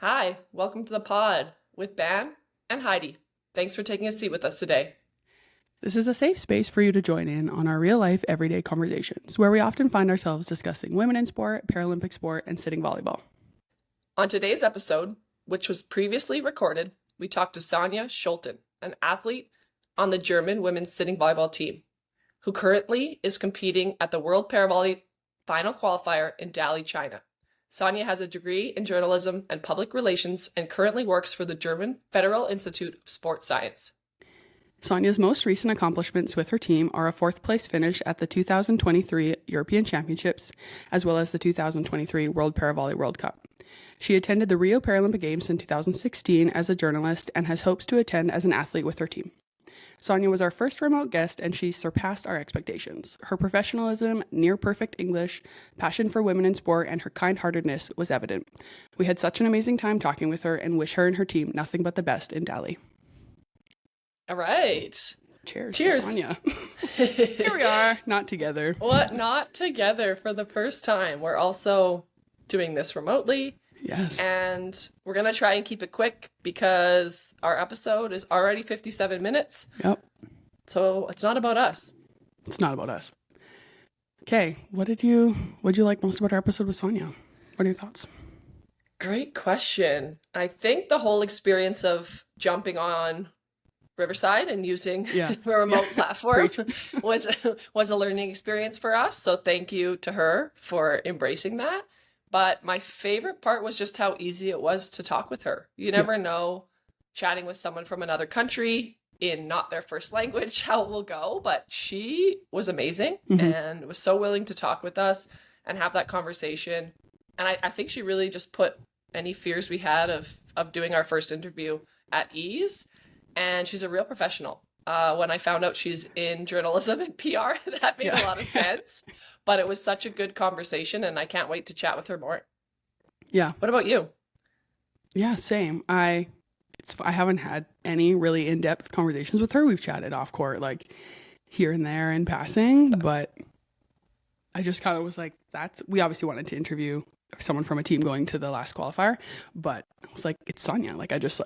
Hi, welcome to the pod with Ban and Heidi. Thanks for taking a seat with us today. This is a safe space for you to join in on our real-life, everyday conversations, where we often find ourselves discussing women in sport, Paralympic sport, and sitting volleyball. On today's episode, which was previously recorded, we talked to Sonja Scholten, an athlete on the German women's sitting volleyball team, who currently is competing at the World Paravolley final qualifier in Dali, China. Sonja has a degree in journalism and public relations and currently works for the German Federal Institute of Sports Science. Sonja's most recent accomplishments with her team are a fourth-place finish at the 2023 European Championships, as well as the 2023 World Paravolley World Cup. She attended the Rio Paralympic Games in 2016 as a journalist and has hopes to attend as an athlete with her team. Sonja was our first remote guest, and she surpassed our expectations. Her professionalism, near-perfect English, passion for women in sport, and her kind-heartedness was evident. We had such an amazing time talking with her and wish her and her team nothing but the best in Dali. All right. Cheers. Cheers. To Sonja. Here we are, not together. What? Not together for the first time. We're also doing this remotely. Yes. And we're going to try and keep it quick because our episode is already 57 minutes. Yep. So it's not about us. It's not about us. Okay. What'd you like most about our episode with Sonja? What are your thoughts? Great question. I think the whole experience of jumping on Riverside and using a remote platform was a learning experience for us. So thank you to her for embracing that. But my favorite part was just how easy it was to talk with her. You never know, chatting with someone from another country in not their first language, how it will go. But she was amazing and was so willing to talk with us and have that conversation. And I think she really just put any fears we had of doing our first interview at ease. And she's a real professional. When I found out she's in journalism and PR, that made a lot of sense. But it was such a good conversation, and I can't wait to chat with her more. Yeah. What about you? Yeah, same. I haven't had any really in-depth conversations with her. We've chatted off court, like here and there in passing, but I just kind of was like, we obviously wanted to interview someone from a team going to the last qualifier, but I was like, it's Sonja. Like, I just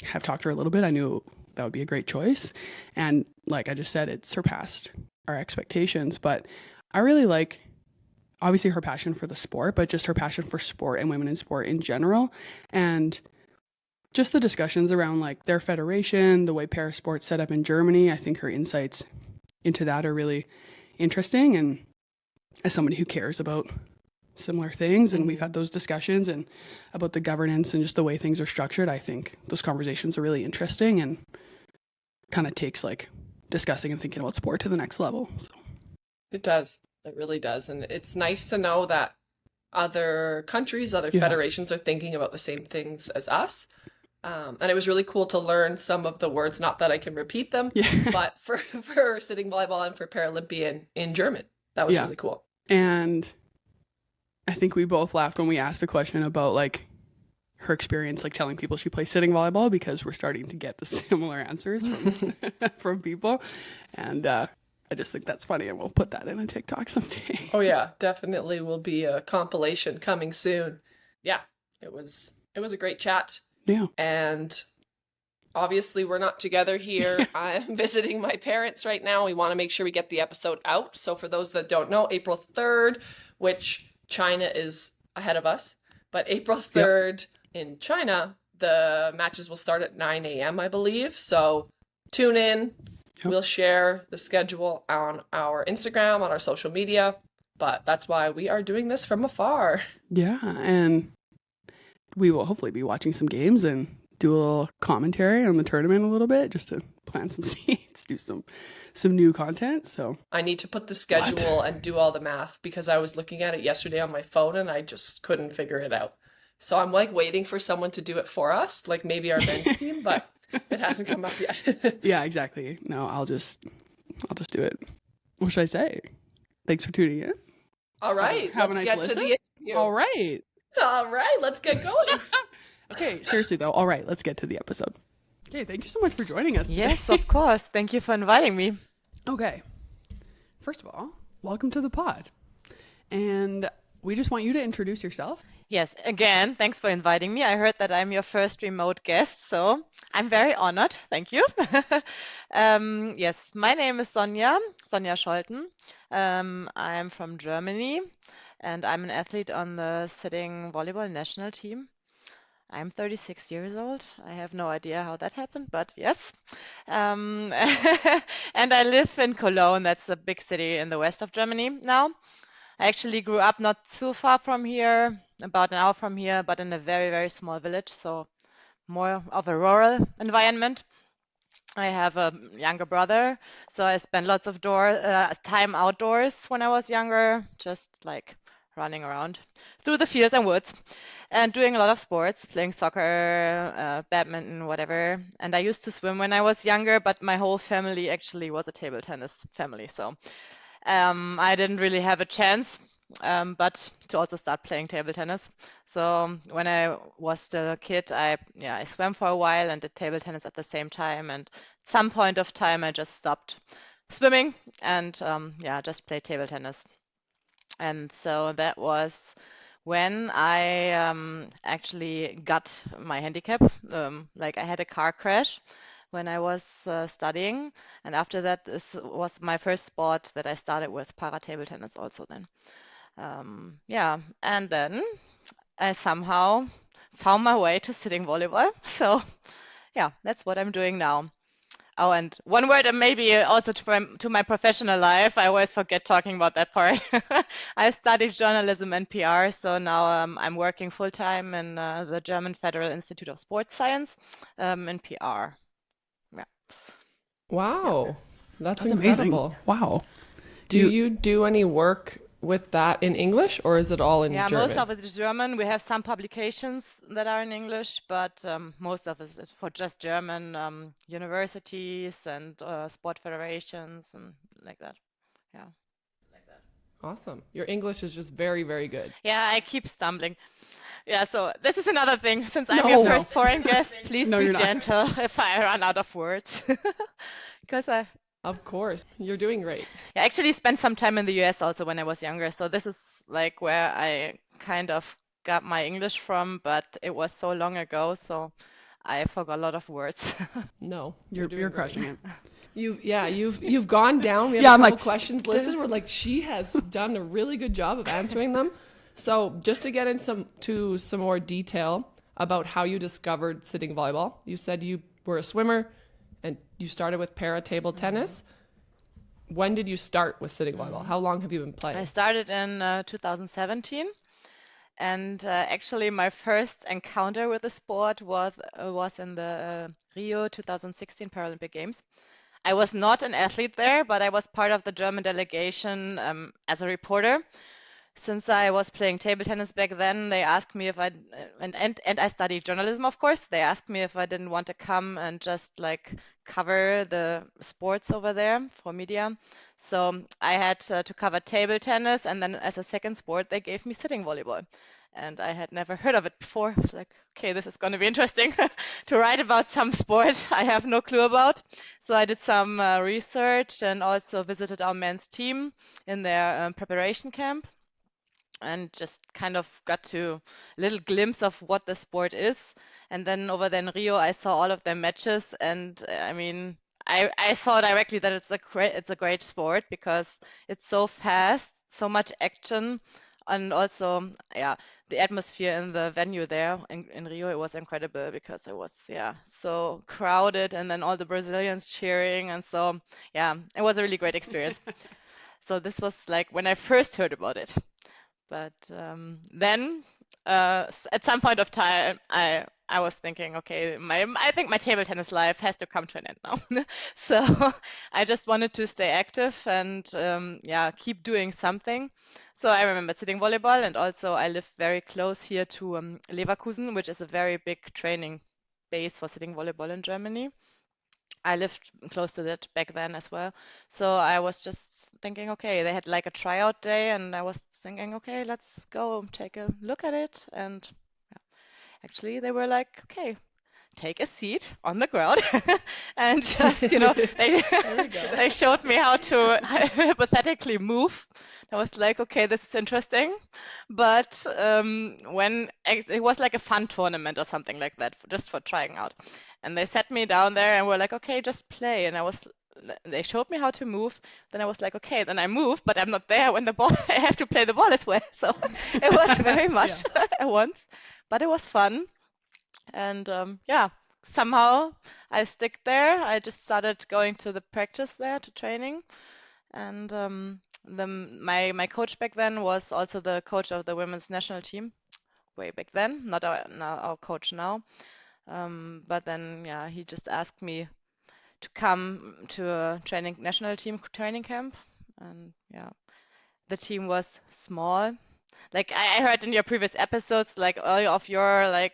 have talked to her a little bit. I knew that would be a great choice. And like I just said, it surpassed our expectations, but I really like obviously her passion for the sport, but just her passion for sport and women in sport in general. And just the discussions around like their federation, the way parasport's set up in Germany. I think her insights into that are really interesting. And as somebody who cares about similar things, and we've had those discussions and about the governance and just the way things are structured, I think those conversations are really interesting and kind of takes like discussing and thinking about sport to the next level. So it does. It really does. And it's nice to know that other countries, other federations are thinking about the same things as us. And it was really cool to learn some of the words, not that I can repeat them, but for sitting volleyball and for Paralympian in German. That was really cool. And I think we both laughed when we asked a question about like her experience, like telling people she plays sitting volleyball, because we're starting to get the similar answers from people. And I just think that's funny, and we'll put that in a TikTok someday. Oh yeah, definitely will be a compilation coming soon. Yeah, it was a great chat. Yeah. And obviously we're not together here. I'm visiting my parents right now. We want to make sure we get the episode out. So for those that don't know, April 3rd, which China is ahead of us, but April 3rd in China, the matches will start at 9 a.m., I believe. So tune in. We'll share the schedule on our Instagram, on our social media, but that's why we are doing this from afar. Yeah, and we will hopefully be watching some games and do a little commentary on the tournament a little bit, just to plant some seeds, do some new content. So I need to put the schedule and do all the math, because I was looking at it yesterday on my phone and I just couldn't figure it out. So I'm like waiting for someone to do it for us, like maybe our men's team, but it hasn't come up yet. Yeah, exactly. No, I'll just do it. What should I say? Thanks for tuning in. All right, let's get to the interview. All right, let's get going. Okay, seriously though. All right, let's get to the episode. Okay, thank you so much for joining us today. Yes, of course. Thank you for inviting me. Okay. First of all, welcome to the pod. And we just want you to introduce yourself. Yes, again, thanks for inviting me. I heard that I'm your first remote guest, so I'm very honored. Thank you. Yes, my name is Sonja Scholten. I'm from Germany, and I'm an athlete on the sitting volleyball national team. I'm 36 years old. I have no idea how that happened, but yes. Um, and I live in Cologne. That's a big city in the west of Germany now. I actually grew up not too far from here, about an hour from here, but in a very, very small village, so more of a rural environment. I have a younger brother, so I spent lots of time outdoors when I was younger, just like running around through the fields and woods and doing a lot of sports, playing soccer, badminton, whatever. And I used to swim when I was younger, but my whole family actually was a table tennis family, so I didn't really have a chance, but to also start playing table tennis. So when I was still a kid, I swam for a while and did table tennis at the same time. And at some point of time, I just stopped swimming and just played table tennis. And so that was when I actually got my handicap. Like I had a car crash when I was studying, and after that, this was my first sport that I started with, para table tennis also then. And then I somehow found my way to sitting volleyball. So yeah, that's what I'm doing now. Oh, and one word, and maybe also to my professional life. I always forget talking about that part. I studied journalism and PR, so now I'm working full time in the German Federal Institute of Sports Science in PR. Yeah. Wow, that's amazing. incredible. Wow. Do you do any work with that in English, or is it all in Yeah, German? most of it is German. We have some publications that are in English, but most of it is for just German universities and sport federations and like that. Yeah. Awesome. Your English is just very, very good. Yeah, I keep stumbling. Yeah, so this is another thing. Since I'm No. your No. first foreign guest, please No, be you're not. gentle if I run out of words. Because Of course, you're doing great. I actually spent some time in the US also when I was younger. So this is like where I kind of got my English from, but it was so long ago, so I forgot a lot of words. No, You're doing great. crushing it. You've gone down. We have Yeah, a I'm couple like, questions listed. We're like, she has done a really good job of answering them. So just to get in some more detail about how you discovered sitting volleyball, you said you were a swimmer and you started with para table tennis. When did you start with sitting volleyball? How long have you been I playing? started in 2017, and actually my first encounter with the sport was in the Rio 2016 Paralympic Games. I was not an athlete there, but I was part of the German delegation as a reporter. Since I was playing table tennis back then, they asked me if and I studied journalism, of course. They asked me if I didn't want to come and just like cover the sports over there for media. So I had to cover table tennis, and then as a second sport, they gave me sitting volleyball. And I had never heard of it before. I was like, okay, this is going to be interesting to write about some sport I have no clue about. So I did some research and also visited our men's team in their preparation camp and just kind of got to a little glimpse of what the sport is. And then over there in Rio, I saw all of their matches, and I mean, I saw directly that it's a great sport because it's so fast, so much action, and also the atmosphere in the venue there in Rio, it was incredible because it was so crowded, and then all the Brazilians cheering, and so it was a really great experience. So this was like when I first heard about it. But then at some point of time, I was thinking, okay, I think my table tennis life has to come to an end now. So I just wanted to stay active and keep doing something. So I remember sitting volleyball, and also I live very close here to Leverkusen, which is a very big training base for sitting volleyball in Germany. I lived close to that back then as well. So I was just thinking, okay, they had like a tryout day, and I was thinking, okay, let's go take a look at it. And actually, they were like, okay, take a seat on the ground and just, they showed me how to hypothetically move. I was like, okay, this is interesting. But when it was like a fun tournament or something like that, just for trying out. And they sat me down there and were like, okay, just play. And they showed me how to move. Then I was like, okay, then I move, but I'm not there when the ball, I have to play the ball as well. So it was very much at once, but it was fun. And somehow I stick there. I just started going to the practice there, to training. And my coach back then was also the coach of the women's national team way back then, not our coach now. But then, he just asked me to come to a national team training camp. And the team was small. Like I heard in your previous episodes, like all of your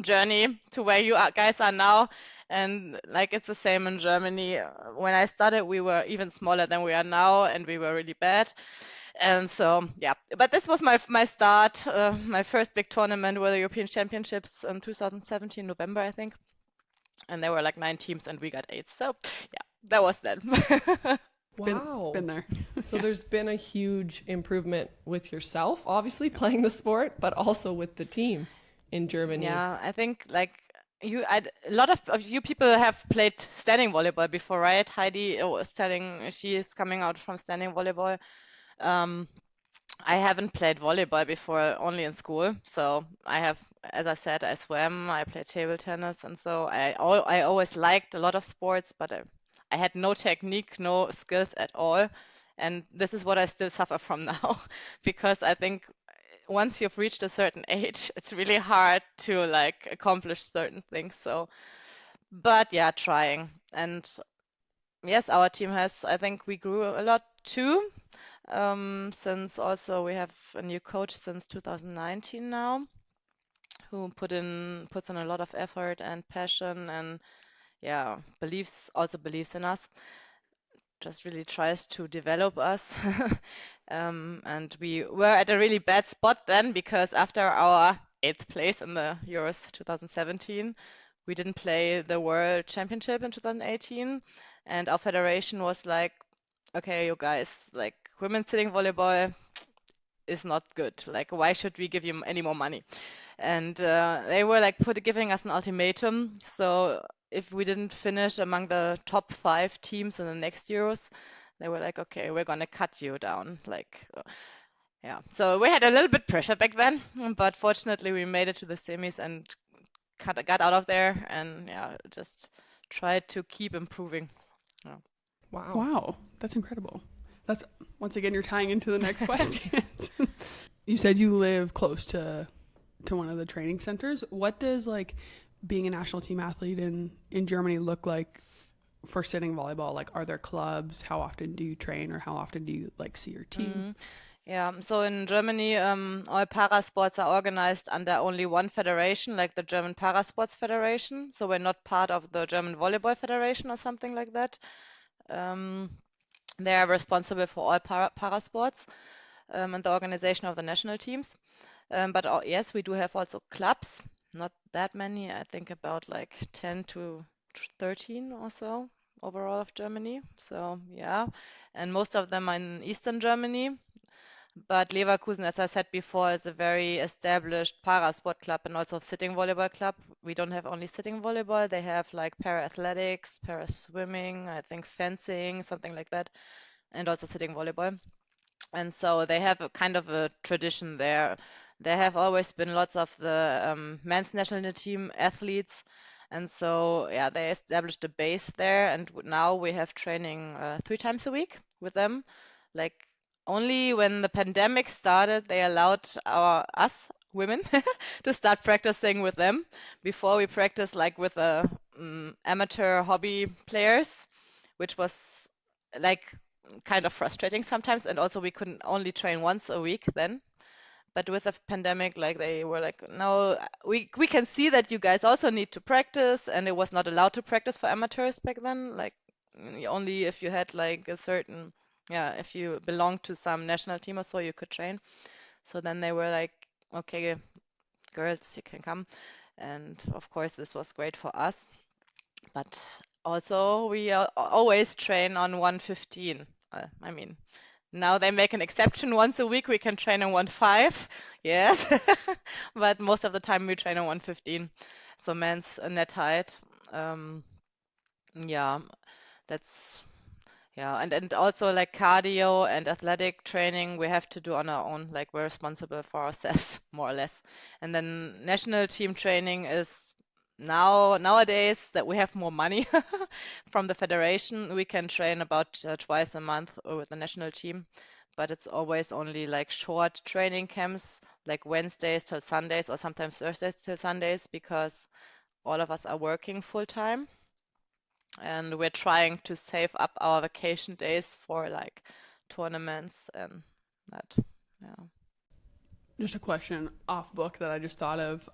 journey to where you guys are now, and like it's the same in Germany. When I started, we were even smaller than we are now, and we were really bad. And so but this was my start. My first big tournament were the European Championships in 2017 November, I think, and there were like 9 teams, and we got 8. So that was that. Wow. Been there. So there's been a huge improvement with yourself, obviously, playing the sport, but also with the team in Germany. Yeah, I think like a lot of you people have played standing volleyball before, right? Heidi was telling she is coming out from standing volleyball. I haven't played volleyball before, only in school. So I have, as I said, I swam, I played table tennis, and so I always liked a lot of sports, but I had no technique, no skills at all. And this is what I still suffer from now, because I think once you've reached a certain age, it's really hard to like accomplish certain things. So, but trying. And yes, our team I think we grew a lot too, since also we have a new coach since 2019 now, who puts in a lot of effort and passion, and believes in us, just really tries to develop us. And we were at a really bad spot then, because after our 8th place in the Euros 2017, we didn't play the World Championship in 2018, and our federation was like, okay, you guys, like women's sitting volleyball is not good. Like, why should we give you any more money? And they were like giving us an ultimatum. So if we didn't finish among the top 5 teams in the next Euros, they were like, okay, we're gonna cut you down. Like, So we had a little bit pressure back then, but fortunately we made it to the semis and got out of there, and just tried to keep improving. Yeah. Wow, that's incredible. That's once again you're tying into the next question. You said you live close to one of the training centers. What does like being a national team athlete in Germany look like for sitting volleyball? Like, are there clubs? How often do you train, or how often do you like see your team? So in Germany, all para sports are organized under only one federation, like the German Parasports Federation. So we're not part of the German Volleyball Federation or something like that. They are responsible for all para sports and the organization of the national teams. But yes, we do have also clubs, not that many. I think about like 10 to 13 or so overall of Germany. So and most of them are in Eastern Germany. But Leverkusen, as I said before, is a very established para sport club and also sitting volleyball club. We don't have only sitting volleyball. They have like para athletics, para swimming, I think fencing, something like that, and also sitting volleyball. And so they have a kind of a tradition there. There have always been lots of the men's national team athletes. And so, they established a base there. And now we have training 3 times a week with them. Like, only when the pandemic started, they allowed us women to start practicing with them. Before we practiced like with amateur hobby players, which was like kind of frustrating sometimes. And also we couldn't only train once a week then. But with the pandemic, like they were like, no, we can see that you guys also need to practice, and it was not allowed to practice for amateurs back then. Like only if you had like a certain if you belonged to some national team or so, you could train. So then they were like, okay, girls, you can come. And of course, this was great for us. But also, we always train on 115. I mean, now they make an exception once a week. We can train on 1.5. Yes. But most of the time we train on 115. So men's net height. Um, yeah, that's and also like cardio and athletic training we have to do on our own. Like we're responsible for ourselves more or less. And then national team training is nowadays that we have more money from the federation, we can train about twice a month with the national team, but it's always only like short training camps, like Wednesdays till Sundays or sometimes Thursdays till Sundays, because all of us are working full time and we're trying to save up our vacation days for like tournaments and that. Yeah. Just a question off book that I just thought of.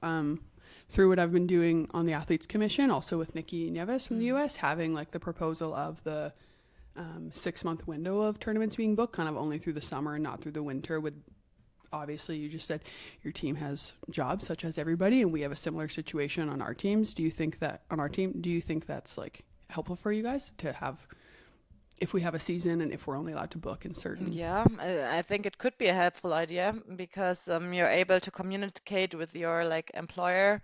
Through what I've been doing on the Athletes Commission, also with Nikki Neves from the US, having like the proposal of the 6-month window of tournaments being booked, kind of only through the summer and not through the winter. With obviously, you just said your team has jobs, such as everybody, and we have a similar situation on our teams. Do you think that on our team? Do you think that's like helpful for you guys to have, if we have a season and if we're only allowed to book in certain? Yeah, I think it could be a helpful idea because you're able to communicate with your like employer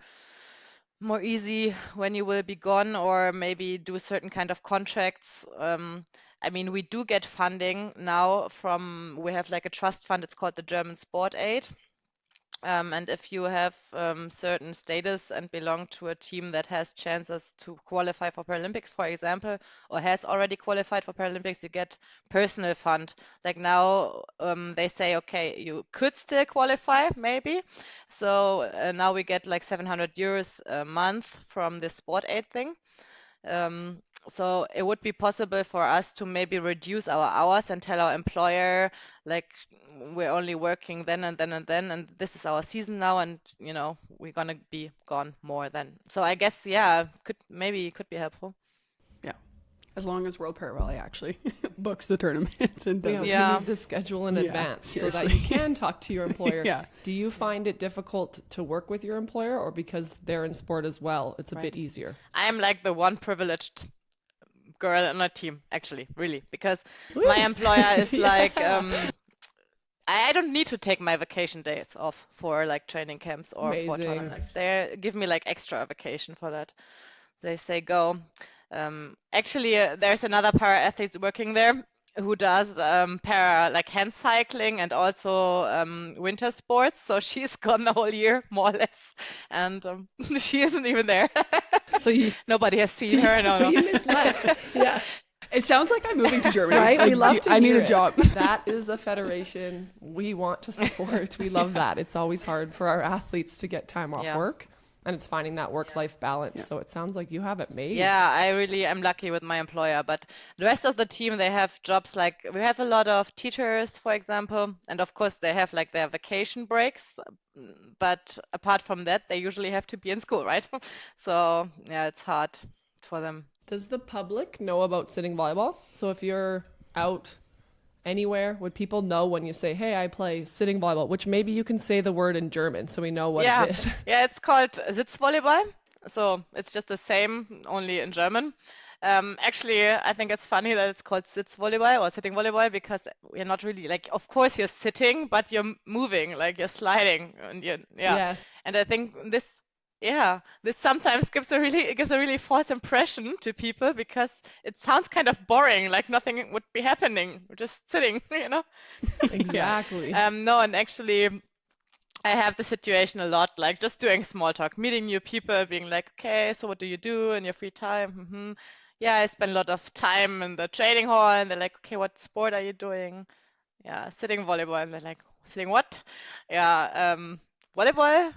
more easy when you will be gone, or maybe do certain kind of contracts. I mean, we do get funding now we have like a trust fund, it's called the German Sport Aid. And if you have certain status and belong to a team that has chances to qualify for Paralympics, for example, or has already qualified for Paralympics, you get personal fund. Like now they say, okay, you could still qualify, maybe. So now we get like 700 euros a month from the sport aid thing. So it would be possible for us to maybe reduce our hours and tell our employer, like, we're only working then and then and then, and this is our season now, and we're gonna be gone more then. So I guess, yeah, could be helpful. Yeah, as long as World Para Rally actually books the tournaments and does We Yeah. need the schedule in advance so that seriously. you can talk to your employer. Yeah. Do you find it difficult to work with your employer, or because they're in sport as well, it's a Right. bit easier? I'm like the one privileged girl on a team, actually, really, because my employer is like, I don't need to take my vacation days off for like training camps or for Amazing. tournaments. They give me like extra vacation for that. They say go. Actually, there's another para athlete working there who does para like hand cycling and also winter sports. So she's gone the whole year more or less, and she isn't even there. So Nobody has seen her. No. you miss less. Yeah. It sounds like I'm moving to Germany. Right? We love to I need hear a job. it. That is a federation we want to support. We love that. It's always hard for our athletes to get time off Yeah. work, and it's finding that work-life balance. So it sounds like you have it made. Yeah, I really am lucky with my employer, but the rest of the team, they have jobs like we have a lot of teachers, for example, and of course they have like their vacation breaks, but apart from that, they usually have to be in school, right? So yeah, it's hard for them. Does the public know about sitting volleyball? So if you're out anywhere, would people know when you say, hey, I play sitting volleyball, which maybe you can say the word in German so we know what Yeah, it is. yeah, it's called Sitzvolleyball. So it's just the same, only in German. Actually, I think it's funny that it's called Sitzvolleyball or sitting volleyball because we're not really like, of course you're sitting, but you're moving, like you're sliding, and yeah. Yes. And I think this sometimes gives a really false impression to people because it sounds kind of boring, like nothing would be happening, we're just sitting, Exactly. No, and actually. I have the situation a lot, like just doing small talk, meeting new people, being like, okay, so what do you do in your free time? Yeah, I spend a lot of time in the training hall, and they're like, okay, what sport are you doing? Yeah, sitting volleyball, and they're like, sitting what? Yeah, volleyball?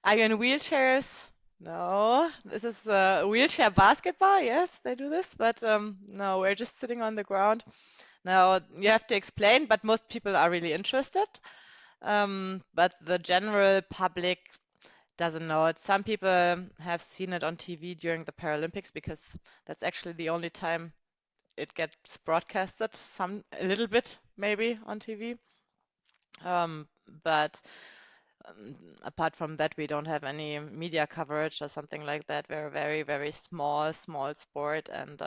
Are you in wheelchairs? No, this is wheelchair basketball. Yes, they do this, but no, we're just sitting on the ground. Now you have to explain, but most people are really interested. But the general public doesn't know it. Some people have seen it on TV during the Paralympics because that's actually the only time it gets broadcasted, a little bit maybe on TV. But apart from that, we don't have any media coverage or something like that. We're a very, very small sport, and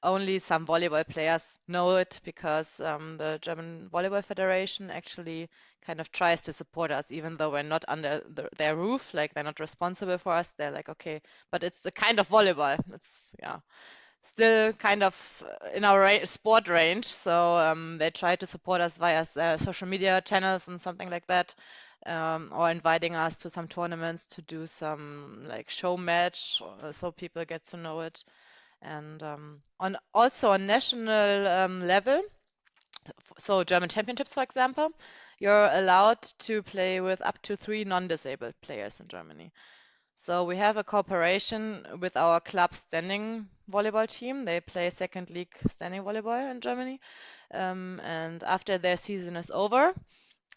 only some volleyball players know it because the German Volleyball Federation actually kind of tries to support us, even though we're not under their roof, like they're not responsible for us. They're like, okay, but it's the kind of volleyball. It's, yeah, still kind of in our sport range. So they try to support us via social media channels and something like that, or inviting us to some tournaments to do some like show match, so people get to know it. And on national level, so German championships, for example, you're allowed to play with up to 3 non-disabled players in Germany. So we have a cooperation with our club standing volleyball team. They play second league standing volleyball in Germany. And after their season is over,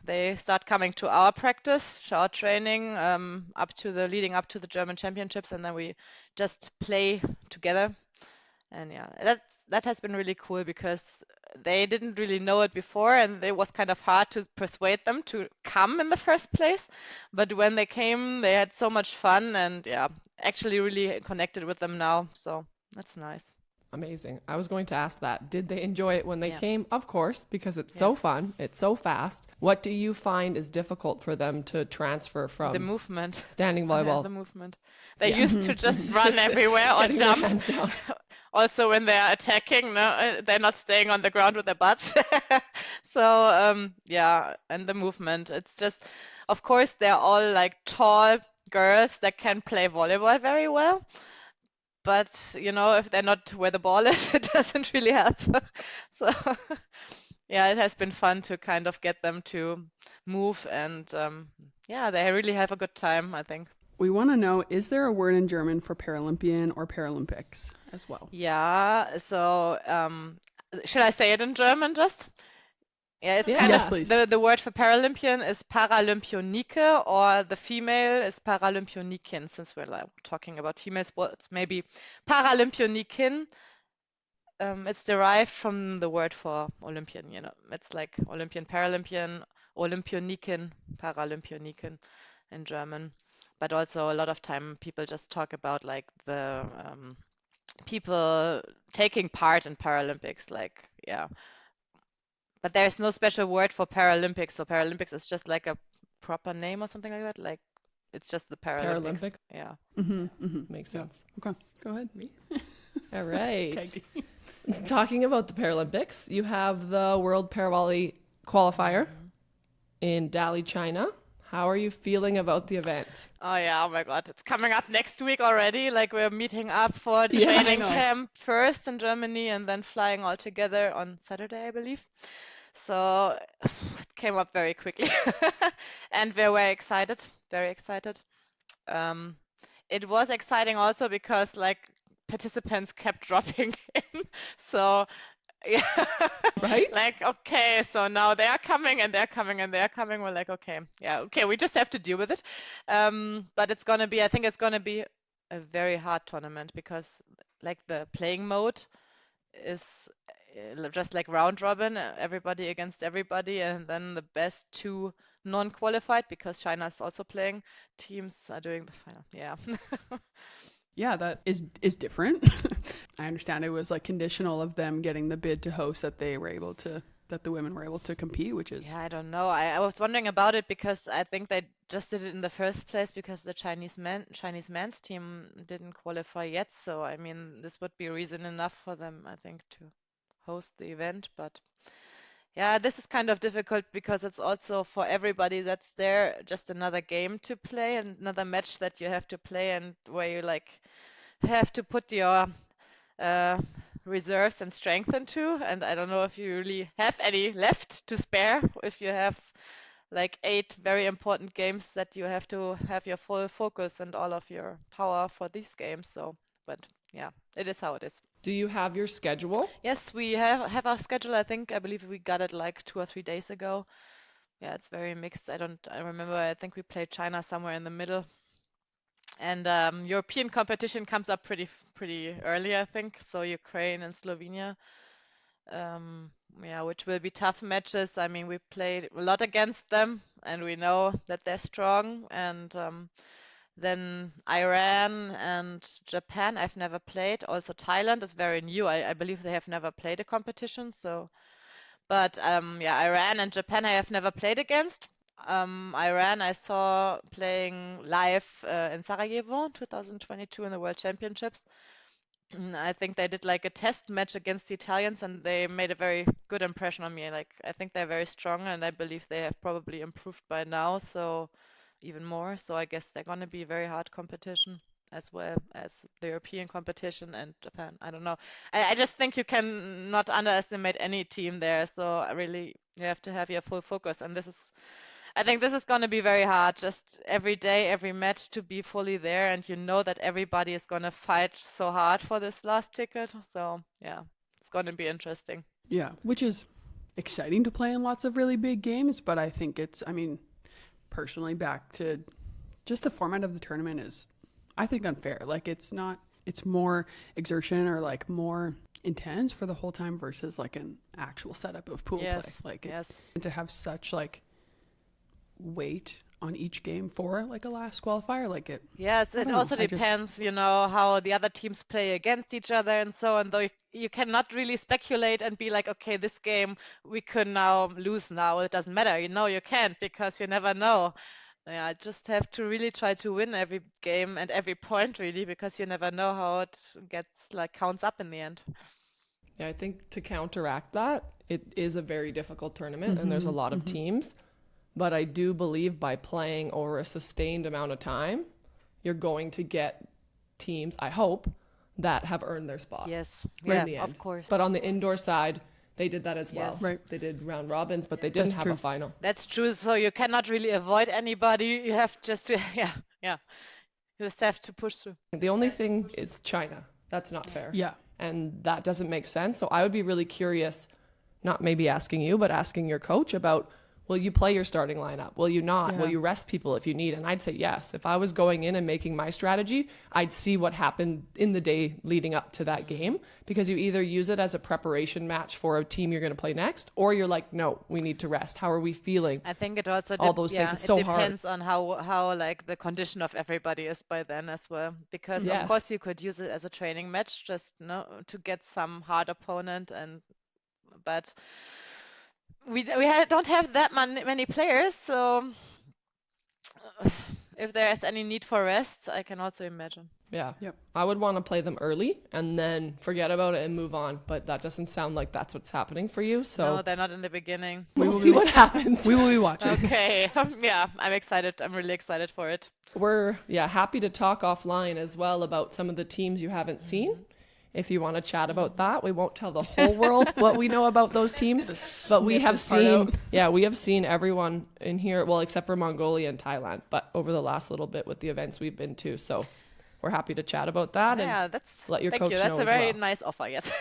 they start coming to our practice, to our training, leading up to the German championships, and then we just play together. And yeah, that has been really cool because they didn't really know it before, and it was kind of hard to persuade them to come in the first place. But when they came, they had so much fun, and yeah, actually really connected with them now. So that's nice. Amazing. I was going to ask that. Did they enjoy it when they Yeah. came? Of course, because it's Yeah. so fun. It's so fast. What do you find is difficult for them to transfer from The movement. standing Yeah, volleyball? the movement. They Yeah. used to just run everywhere or Getting their jump. hands down. Also, when they're attacking, no, they're not staying on the ground with their butts. So, yeah, and the movement. It's just, of course, they're all like tall girls that can play volleyball very well. But, if they're not where the ball is, it doesn't really help. So, yeah, it has been fun to kind of get them to move, and yeah, they really have a good time, I think. We want to know, is there a word in German for Paralympian or Paralympics as well? Yeah, so should I say it in German just? Yeah, it's Yeah. kind Yes, of please. the word for Paralympian is Paralympionike, or the female is Paralympionikin, since we're like talking about female sports, maybe Paralympionikin. It's derived from the word for Olympian, It's like Olympian, Paralympian, Olympioniken, Paralympioniken in German. But also a lot of time people just talk about like the people taking part in Paralympics, like, yeah. But there's no special word for Paralympics, so Paralympics is just like a proper name or something like that. Like, it's just the Paralympics. Paralympic. Yeah. Makes Yeah. sense. Okay, go ahead. All right. Tag team. Talking about the Paralympics, you have the World Paravolley qualifier in Dali, China. How are you feeling about the event? Oh yeah, oh my God, it's coming up next week already. Like, we're meeting up for Yeah, I training know. camp first in Germany and then flying all together on Saturday, I believe. So it came up very quickly. And we're very excited, very excited. It was exciting also because like participants kept dropping in. So yeah, Right? like, okay, so now they're coming and they're coming and they're coming. We're like, okay, yeah, okay, we just have to deal with it. But I think it's gonna be a very hard tournament because like the playing mode is just like round robin, everybody against everybody, and then the best 2 non-qualified, because China is also playing, teams are doing the final. Yeah. Yeah, that is different. I understand it was like conditional of them getting the bid to host that the women were able to compete, which is Yeah, I don't know. I was wondering about it because I think they just did it in the first place because the Chinese men's team didn't qualify yet. So I mean, this would be reason enough for them, I think, to host the event. But yeah, this is kind of difficult because it's also for everybody that's there just another game to play and another match that you have to play, and where you like have to put your uh, reserves and strength into. And I don't know if you really have any left to spare if you have like 8 very important games that you have to have your full focus and all of your power for these games. So, but yeah, it is how it is. Do you have your schedule? Yes, we have our schedule. I believe we got it like 2 or 3 days ago. Yeah, it's very mixed. I remember. I think we played China somewhere in the middle. And European competition comes up pretty early, I think. So Ukraine and Slovenia. yeah, which will be tough matches. I mean, we played a lot against them, and we know that they're strong. And then Iran and Japan, I've never played. Also, Thailand is very new. I believe they have never played a competition. So, but yeah, Iran and Japan, I have never played against. Iran, I saw playing live in Sarajevo, 2022 in the World Championships. I think they did like a test match against the Italians and they made a very good impression on me. Like, I think they're very strong and I believe they have probably improved by now, so even more. So I guess they're going to be very hard competition as well as the European competition and Japan. I don't know. I just think you can not underestimate any team there. So really, you have to have your full focus. And I think this is going to be very hard, just every day, every match to be fully there. And you know that everybody is going to fight so hard for this last ticket. So, yeah, it's going to be interesting. Yeah, which is exciting to play in lots of really big games. But I think personally, back to just the format of the tournament is, I think, unfair. Like, it's more exertion or like more intense for the whole time versus like an actual setup of pool play. Like, to have such like weight on each game for like a last qualifier, like it. Yes, it also depends, how the other teams play against each other and so on. Though you cannot really speculate and be like, okay, this game we could now lose now. It doesn't matter. You can't because you never know. Yeah, I just have to really try to win every game and every point really because you never know how it counts up in the end. Yeah, I think to counteract that, it is a very difficult tournament and there's a lot of teams. But I do believe by playing over a sustained amount of time, you're going to get teams, I hope, that have earned their spot. Yes, in the end. Of course. But on the indoor side, they did that as well. Right. They did round robins, but they didn't have a final. That's true. So you cannot really avoid anybody. You have just to, You just have to push through. The only thing is China. That's not fair. Yeah. And that doesn't make sense. So I would be really curious, not maybe asking you, but asking your coach about, will you play your starting lineup? Will you not? Yeah. Will you rest people if you need? And I'd say yes. If I was going in and making my strategy, I'd see what happened in the day leading up to that game, because you either use it as a preparation match for a team you're going to play next, or you're like, no, we need to rest. How are we feeling? I think it also all those things. It's so hard. It depends on how like the condition of everybody is by then as well. Because of course you could use it as a training match, just to get some hard opponent, but we don't have that many players, so if there is any need for rest, I can also imagine. Yeah. Yep. I would want to play them early and then forget about it and move on, but that doesn't sound like that's what's happening for you. So no, they're not in the beginning. We'll see what happens. We will be watching. Okay. Yeah, I'm excited. I'm really excited for it. We're happy to talk offline as well about some of the teams you haven't seen. If you want to chat about that, we won't tell the whole world what we know about those teams, but we have seen everyone in here, well, except for Mongolia and Thailand, but over the last little bit with the events we've been to. So we're happy to chat about that and let your coach know as well. That's a very nice offer, yes.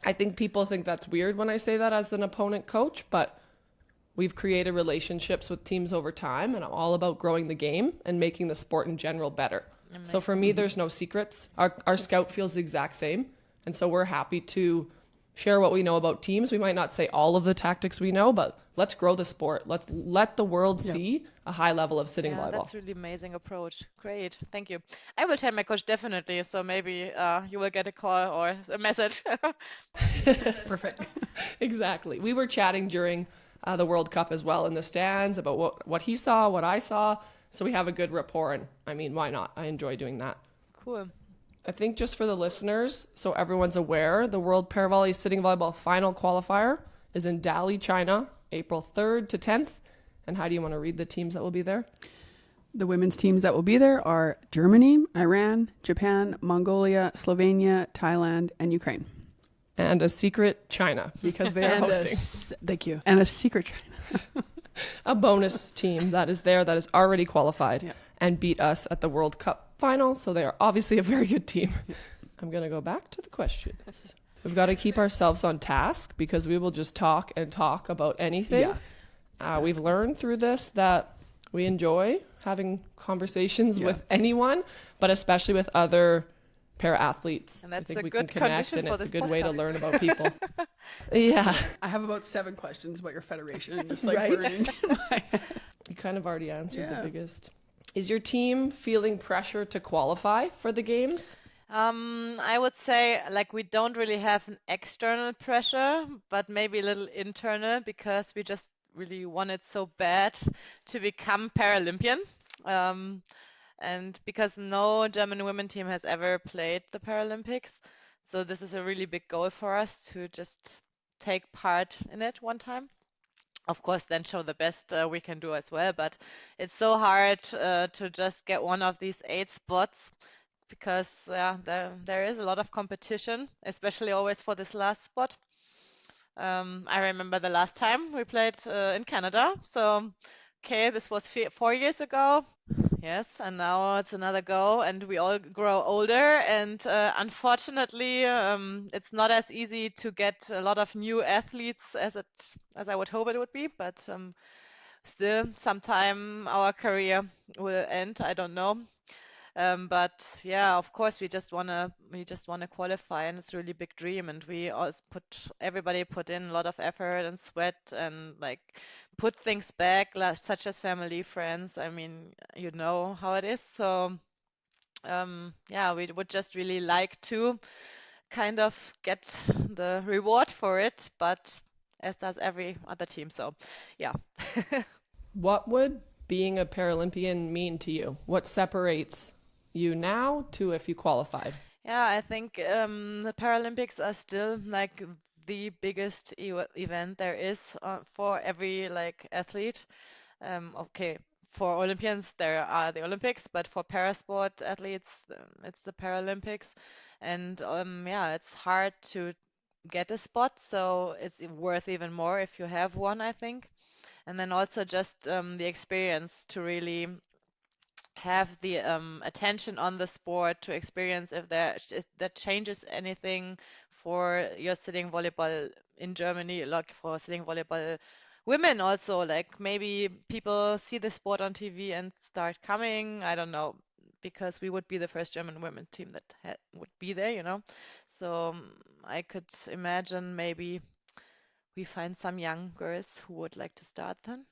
I think people think that's weird when I say that as an opponent coach, but we've created relationships with teams over time, and I'm all about growing the game and making the sport in general better. So for me, there's no secrets. Our scout feels the exact same. And so we're happy to share what we know about teams. We might not say all of the tactics we know, but let's grow the sport. Let's let the world see a high level of sitting volleyball. That's really amazing approach. Great. Thank you. I will tell my coach definitely. So maybe you will get a call or a message. Perfect. Exactly. We were chatting during the World Cup as well in the stands about what he saw, what I saw. So we have a good rapport, and I mean, why not? I enjoy doing that. Cool. I think just for the listeners, so everyone's aware, the World Paravolley Sitting Volleyball Final Qualifier is in Dali, China, April 3rd to 10th. And how do you want to read the teams that will be there? The women's teams that will be there are Germany, Iran, Japan, Mongolia, Slovenia, Thailand, and Ukraine. And a secret China, because they are hosting. Thank you. And a secret China. A bonus team that is there that is already qualified and beat us at the World Cup final. So they are obviously a very good team. I'm going to go back to the questions. We've got to keep ourselves on task because we will just talk and talk about anything. Yeah. We've learned through this that we enjoy having conversations with anyone, but especially with other para athletes. And that's I think a we good can connect, condition and for it's a this good way to podcast. learn about people. Yeah. I have about 7 questions about your federation, just like Right? burning in my head. You kind of already answered the Yeah. biggest. Is your team feeling pressure to qualify for the games? I would say like we don't really have an external pressure, but maybe a little internal because we just really wanted so bad to become Paralympian. Um, and because no German women team has ever played the Paralympics, so this is a really big goal for us to just take part in it one time. Of course, then show the best we can do as well, but it's so hard to just get one of these 8 spots because there is a lot of competition, especially always for this last spot. I remember the last time we played in Canada, so okay, this was 4 years ago. Yes, and now it's another go, and we all grow older, and unfortunately, it's not as easy to get a lot of new athletes as I would hope it would be. But still, sometime our career will end. I don't know. But yeah, of course, we just wanna qualify, and it's a really big dream. And we also everybody put in a lot of effort and sweat and like put things back, such as family, friends. I mean, you know how it is. So yeah, we would just really like to kind of get the reward for it, but as does every other team. So yeah. What would being a Paralympian mean to you? What separates you now to if you qualified? Yeah, I think the Paralympics are still like the biggest event there is for every like athlete. Okay, for Olympians there are the Olympics, but for parasport athletes it's the Paralympics, and yeah, it's hard to get a spot, so it's worth even more if you have one, I think. And then also just the experience to really have the attention on the sport to experience if that changes anything for your sitting volleyball in Germany, like for sitting volleyball women also, like maybe people see the sport on TV and start coming. I don't know, because we would be the first German women team that would be there, you know. So I could imagine maybe we find some young girls who would like to start then.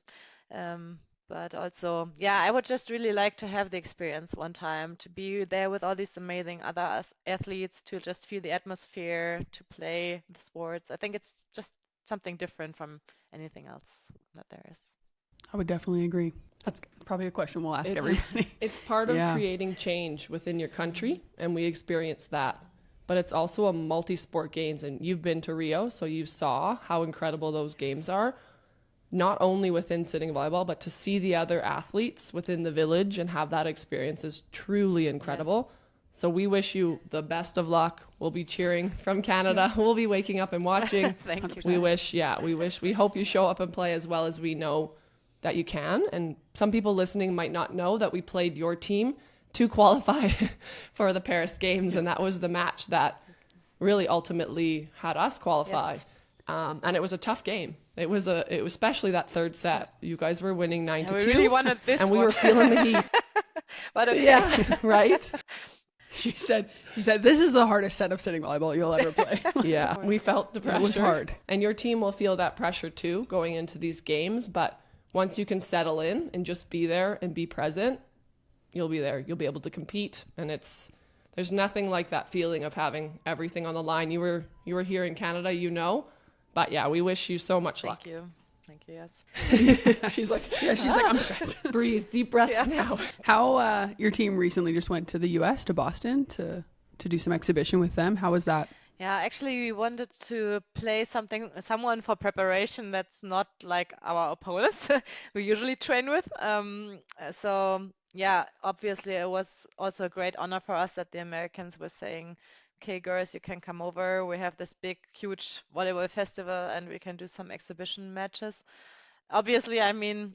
Um, but also, yeah, I would just really like to have the experience one time, to be there with all these amazing other athletes, to just feel the atmosphere, to play the sports. I think it's just something different from anything else that there is. I would definitely agree. That's probably a question we'll ask everybody. It's part of Yeah. creating change within your country, and we experience that. But it's also a multi-sport games, and you've been to Rio, so you saw how incredible those games are. Not only within sitting volleyball, but to see the other athletes within the village and have that experience is truly incredible. So we wish you the best of luck. We'll be cheering from Canada. We'll be waking up and watching. Thank you. We hope you show up and play as well as we know that you can. And some people listening might not know that we played your team to qualify for the Paris Games, and that was the match that really ultimately had us qualify. Yes. And it was a tough game. It was especially that third set. You guys were winning 9-2. We really wanted this and we one. were feeling the heat. But okay. Yeah, right? She said, this is the hardest set of sitting volleyball you'll ever play. Yeah, we felt the pressure. It was hard. And your team will feel that pressure too going into these games. But once you can settle in and just be there and be present, you'll be there. You'll be able to compete. And there's nothing like that feeling of having everything on the line. You were here in Canada, you know. But yeah, we wish you so much luck. Thank you, yes. She's like, I'm stressed. Breathe, deep breaths now. How your team recently just went to the US, to Boston, to do some exhibition with them. How was that? Yeah, actually, we wanted to play someone for preparation that's not like our opponents we usually train with. So yeah, obviously it was also a great honor for us that the Americans were saying, okay, girls, you can come over. We have this big, huge volleyball festival and we can do some exhibition matches. Obviously, I mean,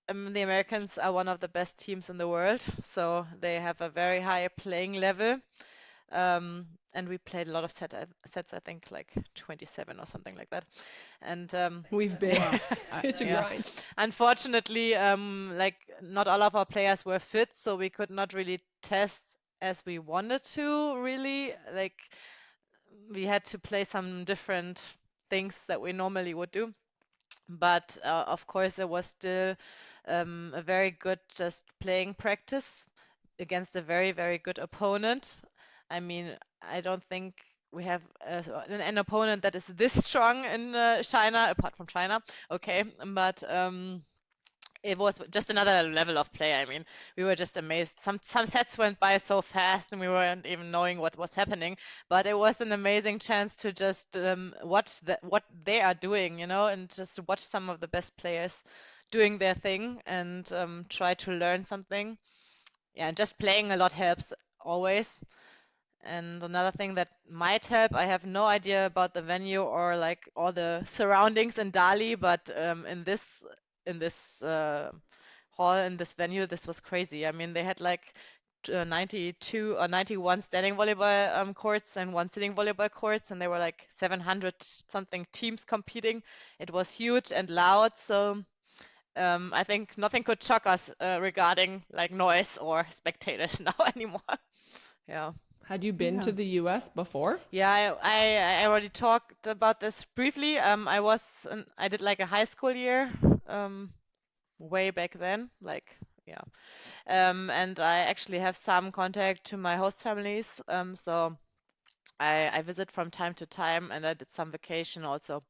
the Americans are one of the best teams in the world, so they have a very high playing level. And we played a lot of sets, I think like 27 or something like that. And We've been, it's a grind. Unfortunately, like not all of our players were fit, so we could not really test as we wanted to, really. Like, we had to play some different things that we normally would do. But of course, it was still a very good just playing practice against a very, very good opponent. I mean, I don't think we have an opponent that is this strong in China, apart from China. Okay, but it was just another level of play. I mean, we were just amazed. Some sets went by so fast, and we weren't even knowing what was happening. But it was an amazing chance to just watch what they are doing, and just to watch some of the best players doing their thing and try to learn something. Yeah, and just playing a lot helps always. And another thing that might help, I have no idea about the venue or like all the surroundings in Dali, but in this hall, in this venue, this was crazy. I mean, they had like 92 or 91 standing volleyball courts and one sitting volleyball courts, and there were like 700 something teams competing. It was huge and loud, so I think nothing could shock us regarding like noise or spectators now anymore. Yeah. Had you been to the US before? Yeah, I already talked about this briefly. I did like a high school year, way back then, like yeah. And I actually have some contact to my host families. So I visit from time to time, and I did some vacation also.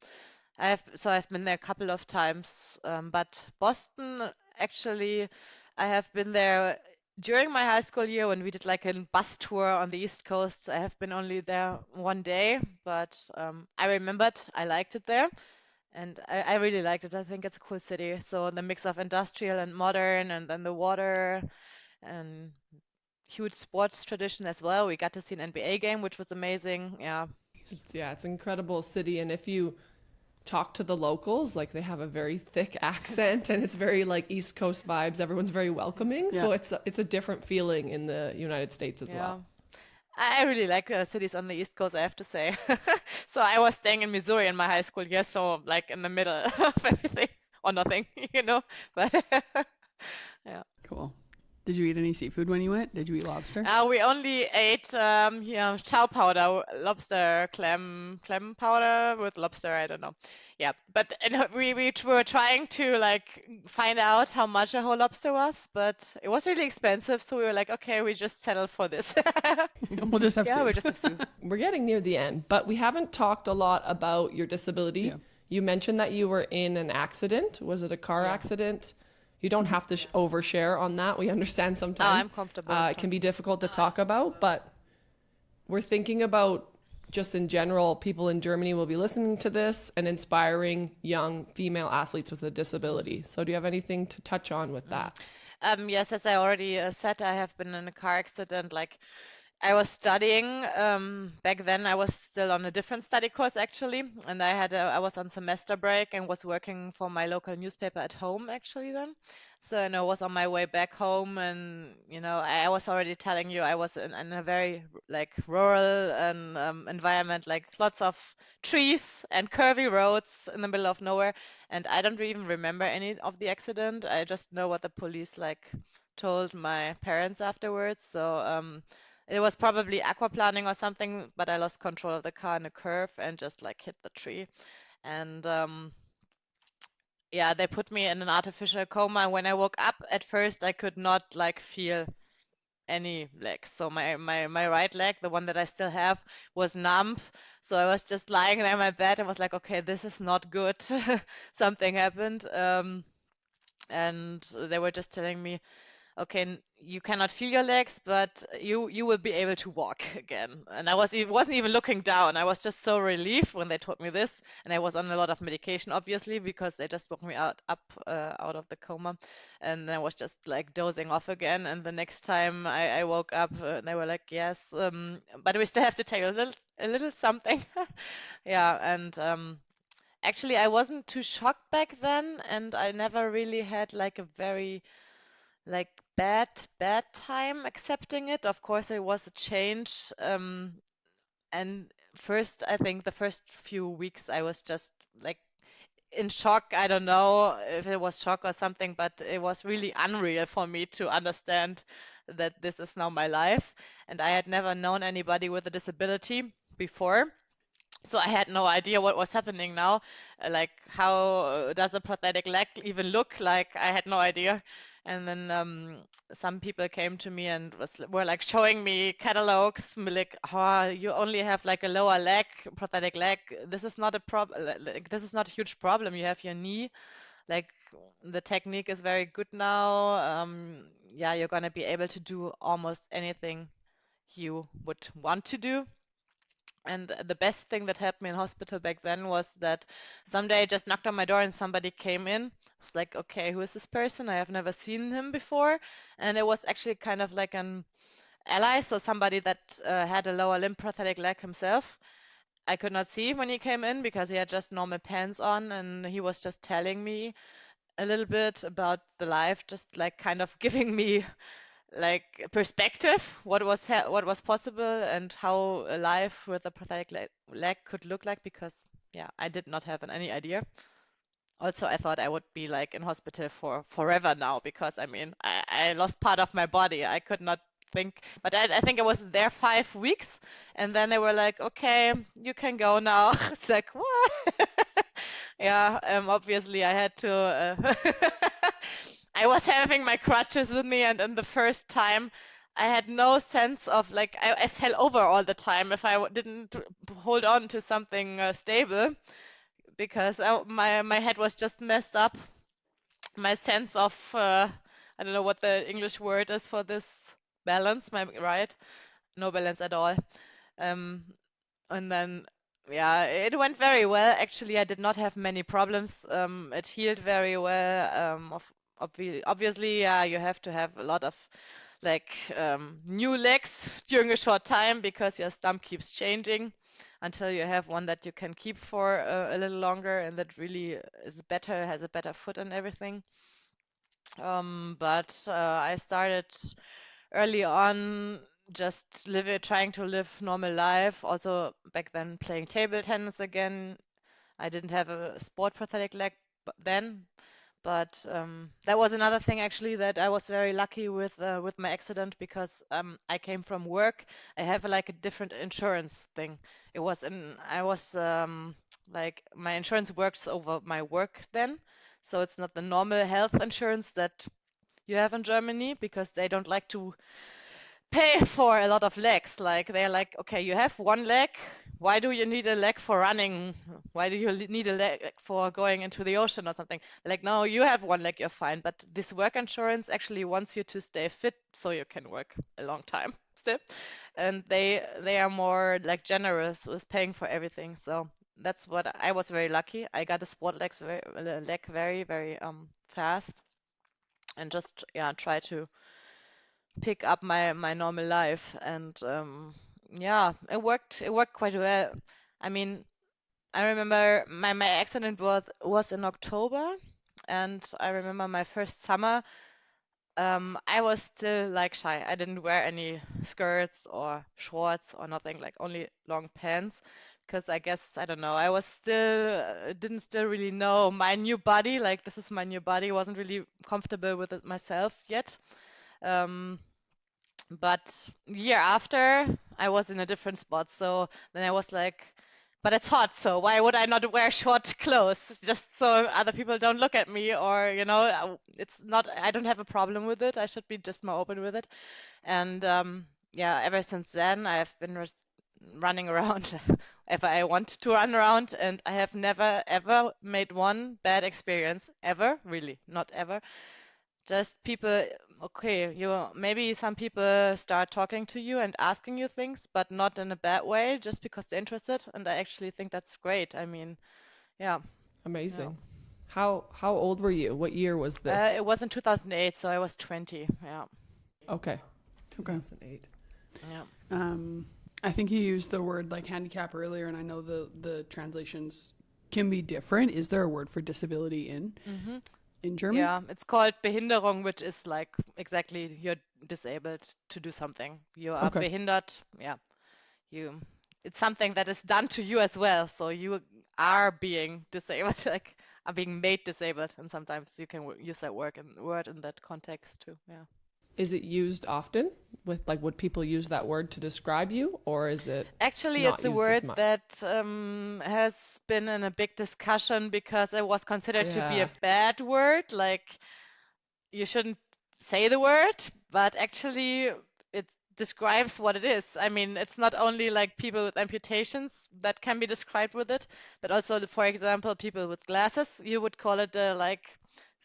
I've been there a couple of times, but Boston actually, I have been there during my high school year when we did like a bus tour on the East Coast. I have been only there one day, but I remembered I liked it there, and I really liked it. I think it's a cool city. So the mix of industrial and modern, and then the water and huge sports tradition as well. We got to see an NBA game, which was amazing. Yeah. It's an incredible city, and if you talk to the locals, like they have a very thick accent and it's very like East Coast vibes. Everyone's very welcoming. So it's a different feeling in the United States as well. I really like cities on the East Coast, I have to say. So I was staying in Missouri in my high school year, so like in the middle of everything or nothing, But yeah. Cool. Did you eat any seafood when you went? Did you eat lobster? We only ate chow powder, lobster, clam powder with lobster. I don't know. Yeah, but we were trying to like find out how much a whole lobster was, but it was really expensive. So we were like, okay, we just settled for this. We'll just have soup. Yeah, we just have soup. We're getting near the end, but we haven't talked a lot about your disability. Yeah. You mentioned that you were in an accident. Was it a car accident? You don't have to overshare on that. We understand sometimes. I'm comfortable. It can be difficult to talk about, but we're thinking about just in general, people in Germany will be listening to this and inspiring young female athletes with a disability. So do you have anything to touch on with that? Yes, as I already said, I have been in a car accident. Like I was studying back then. I was still on a different study course actually, and I was on semester break and was working for my local newspaper at home actually then. So and I was on my way back home, and I was already telling you I was in a very like rural and environment, like lots of trees and curvy roads in the middle of nowhere, and I don't even remember any of the accident. I just know what the police like told my parents afterwards. So it was probably aquaplaning or something, but I lost control of the car in a curve and just like hit the tree. And yeah, they put me in an artificial coma. When I woke up, at first I could not like feel any legs. So my right leg, the one that I still have, was numb. So I was just lying there in my bed and was like, okay, this is not good. Something happened. And they were just telling me, okay, you cannot feel your legs, but you will be able to walk again. And I wasn't even looking down. I was just so relieved when they told me this, and I was on a lot of medication, obviously, because they just woke me up out of the coma, and I was just like dozing off again. And the next time I woke up, they were like, yes, but we still have to take a little something. Yeah, and actually, I wasn't too shocked back then, and I never really had like a very like bad time accepting it. Of course, it was a change. And first, I think the first few weeks I was just like in shock. I don't know if it was shock or something, but it was really unreal for me to understand that this is now my life. And I had never known anybody with a disability before. So I had no idea what was happening now. Like, how does a prosthetic leg even look like? I had no idea. And then some people came to me and were like showing me catalogs, like, oh, you only have like a lower leg, prosthetic leg. This is not a problem. Like, this is not a huge problem. You have your knee. Like, the technique is very good now. Yeah, you're gonna be able to do almost anything you would want to do. And the best thing that happened in hospital back then was that someday I just knocked on my door and somebody came in. I was like, okay, who is this person? I have never seen him before. And it was actually kind of like an ally, so somebody that had a lower limb prosthetic leg himself. I could not see him when he came in because he had just normal pants on, and he was just telling me a little bit about the life, just like kind of giving me like perspective, what was possible and how a life with a prosthetic leg could look like, because yeah, I did not have any idea. Also, I thought I would be like in hospital for forever now, because I mean, I lost part of my body. I could not think, but I think I was there 5 weeks, and then they were like, okay, you can go now. It's like, what? Yeah, obviously I had to. I was having my crutches with me, and in the first time, I had no sense of like I fell over all the time if I didn't hold on to something stable, because my head was just messed up. My sense of I don't know what the English word is for this, balance, my right? No balance at all. Um, and then, yeah, it went very well. Actually, I did not have many problems. It healed very well. Obviously, you have to have a lot of like new legs during a short time, because your stump keeps changing until you have one that you can keep for a little longer and that really is better, has a better foot and everything. But I started early on, just trying to live normal life. Also back then playing table tennis again. I didn't have a sport prosthetic leg then, but that was another thing actually, that I was very lucky with my accident, because I came from work. I have like a different insurance thing. I was like, my insurance works over my work then, so it's not the normal health insurance that you have in Germany, because they don't like to pay for a lot of legs. Like, they're like, okay, you have one leg. Why do you need a leg for running? Why do you need a leg for going into the ocean or something? Like, no, you have one leg, you're fine. But this work insurance actually wants you to stay fit so you can work a long time still. And they are more like generous with paying for everything. So that's what I was very lucky. I got a leg very, very fast, and just yeah, try to pick up my normal life. And yeah, it worked quite well. I mean, I remember my accident was in October, and I remember my first summer. I was still like shy. I didn't wear any skirts or shorts or nothing, like only long pants, because I guess, I don't know, I was still didn't still really know my new body. Like, this is my new body. Wasn't really comfortable with it myself yet. Um, but year after, I was in a different spot. So then I was like, but it's hot, so why would I not wear short clothes just so other people don't look at me? Or, it's not, I don't have a problem with it. I should be just more open with it. And yeah, ever since then, I've been running around if I want to run around, and I have never ever made one bad experience ever, really, not ever. Just people, okay, maybe some people start talking to you and asking you things, but not in a bad way, just because they're interested. And I actually think that's great. I mean, yeah. Amazing. How old were you? What year was this? It was in 2008, so I was 20. Yeah. Okay. 2008. Yeah. I think you used the word like handicap earlier, and I know the translations can be different. Is there a word for disability in German? Yeah, it's called Behinderung, which is like exactly, you're disabled to do something. You are behindert. Yeah. It's something that is done to you as well. So you are being disabled, like are being made disabled, and sometimes you can use that word in that context too. Yeah. Is it used often? With like, would people use that word to describe you, or is it Actually, not it's a used as word much? that has been in a big discussion because it was considered to be a Yeah. bad word. Like, you shouldn't say the word, but actually it describes what it is. I mean, it's not only like people with amputations that can be described with it, but also, for example, people with glasses. You would call it like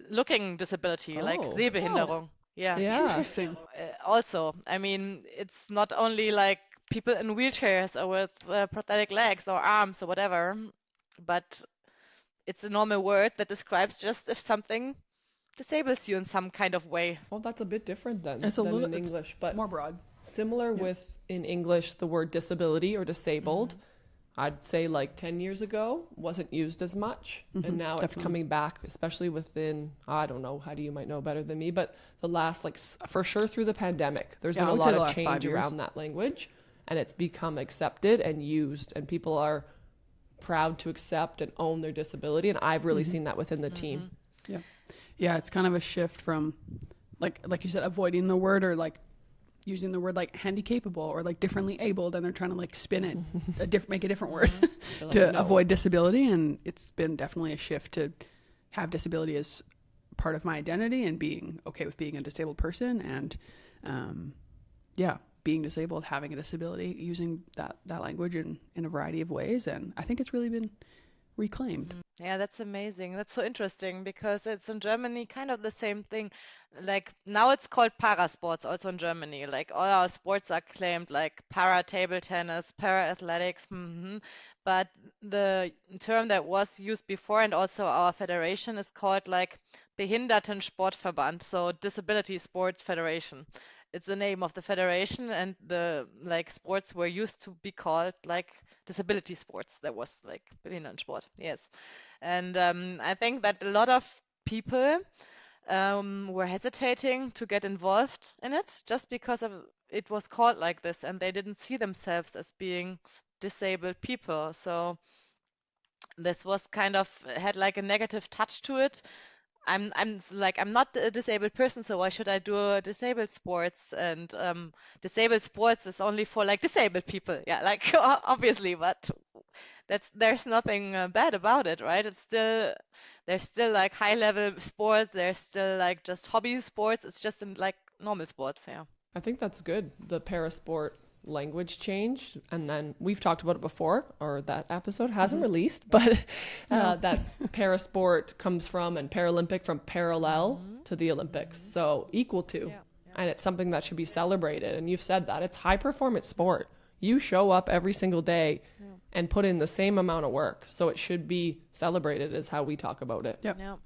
looking disability, like Oh, Sehbehinderung. Yeah. yeah. Interesting. Also, I mean, it's not only like people in wheelchairs or with prosthetic legs or arms or whatever, but it's a normal word that describes just if something disables you in some kind of way. Well, that's a bit different It's than in English, but more broad. similar Yeah. with in English, the word disability or disabled. I'd say like 10 years ago wasn't used as much, and now it's definitely. coming back, especially within, I don't know, Heidi, you might know better than me, but the last, like, for sure through the pandemic, there's Yeah, I been a would say lot the of last 5 change years. around that language, and it's become accepted and used, and people are proud to accept and own their disability, and I've really seen that within the team. Yeah. Yeah, it's kind of a shift from like you said, avoiding the word, or like using the word like handicapable or like differently abled, and they're trying to like spin it, make a different word They're like, to no. avoid disability. And it's been definitely a shift to have disability as part of my identity and being okay with being a disabled person, and being disabled, having a disability, using that language in a variety of ways. And I think it's really been reclaimed. Yeah, that's amazing. That's so interesting because it's in Germany kind of the same thing. Like now it's called para sports also in Germany. Like all our sports are claimed like para table tennis, para athletics. But the term that was used before and also our federation is called like Behindertensportverband, so Disability Sports Federation. It's the name of the federation, and the like sports were used to be called like disability sports. That was like Behindertensport. Yes. And I think that a lot of people were hesitating to get involved in it just because of it was called like this, and they didn't see themselves as being disabled people. So this was kind of had like a negative touch to it. I'm not a disabled person, so why should I do disabled sports? And disabled sports is only for like disabled people. Yeah, like obviously, but there's nothing bad about it, right? There's still like high level sports. There's still like just hobby sports. It's just in like normal sports. Yeah. I think that's good. The parasport language changed, and then we've talked about it before, or that episode hasn't released, but that parasport comes from, and Paralympic from parallel to the Olympics, so equal to. Yeah. And it's something that should be celebrated. And you've said that it's high performance sport. You show up every single day and put in the same amount of work, so it should be celebrated, is how we talk about it. Yep. Yeah.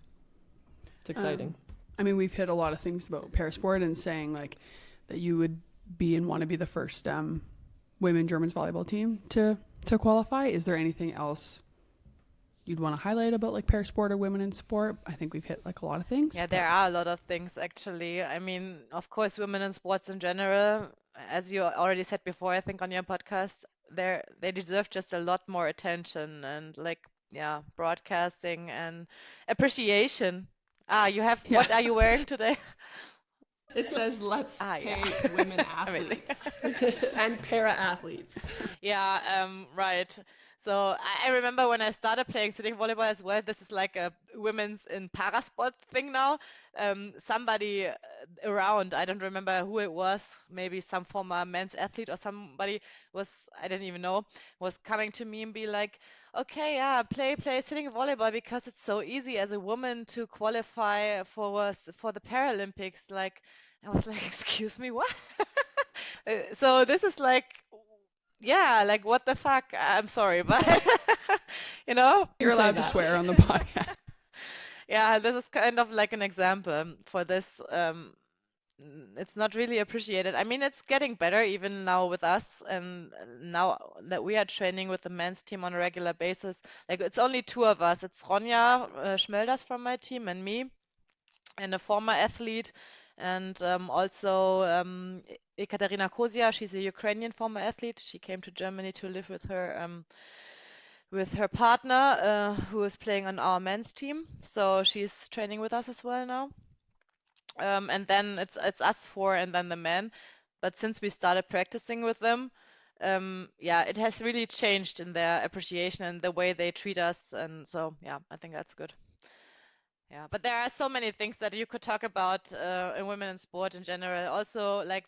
It's exciting. I mean, we've hit a lot of things about parasport and saying like that you would be and want to be the first women Germans volleyball team to qualify. Is there anything else you'd want to highlight about like parasport or women in sport? I think we've hit like a lot of things. Yeah, there are a lot of things actually. I mean, of course, women in sports in general, as you already said before, I think on your podcast, they deserve just a lot more attention and like broadcasting and appreciation. What are you wearing today? It says, let's pay yeah. women Amazing. athletes and para athletes. Yeah, right. So I remember when I started playing sitting volleyball as well, this is like a women's in parasport thing now. Somebody around, I don't remember who it was, maybe some former men's athlete or somebody I didn't even know, was coming to me and be like, okay, yeah, play sitting volleyball because it's so easy as a woman to qualify for the Paralympics. Like, I was like, excuse me, what? So this is like, yeah, like what the fuck? I'm sorry, but you know, You're allowed to swear on the podcast. yeah, this is kind of like an example for this. It's not really appreciated. I mean, it's getting better even now with us, and now that we are training with the men's team on a regular basis. Like it's only two of us. It's Ronja Schmelders from my team and me, and a former athlete, and also Ekaterina Kozia. She's a Ukrainian former athlete. She came to Germany to live with her partner, who is playing on our men's team. So she's training with us as well now. And then it's us four and then the men. But since we started practicing with them, yeah, it has really changed in their appreciation and the way they treat us. And so, yeah, I think that's good. Yeah, but there are so many things that you could talk about in women in sport in general. Also, like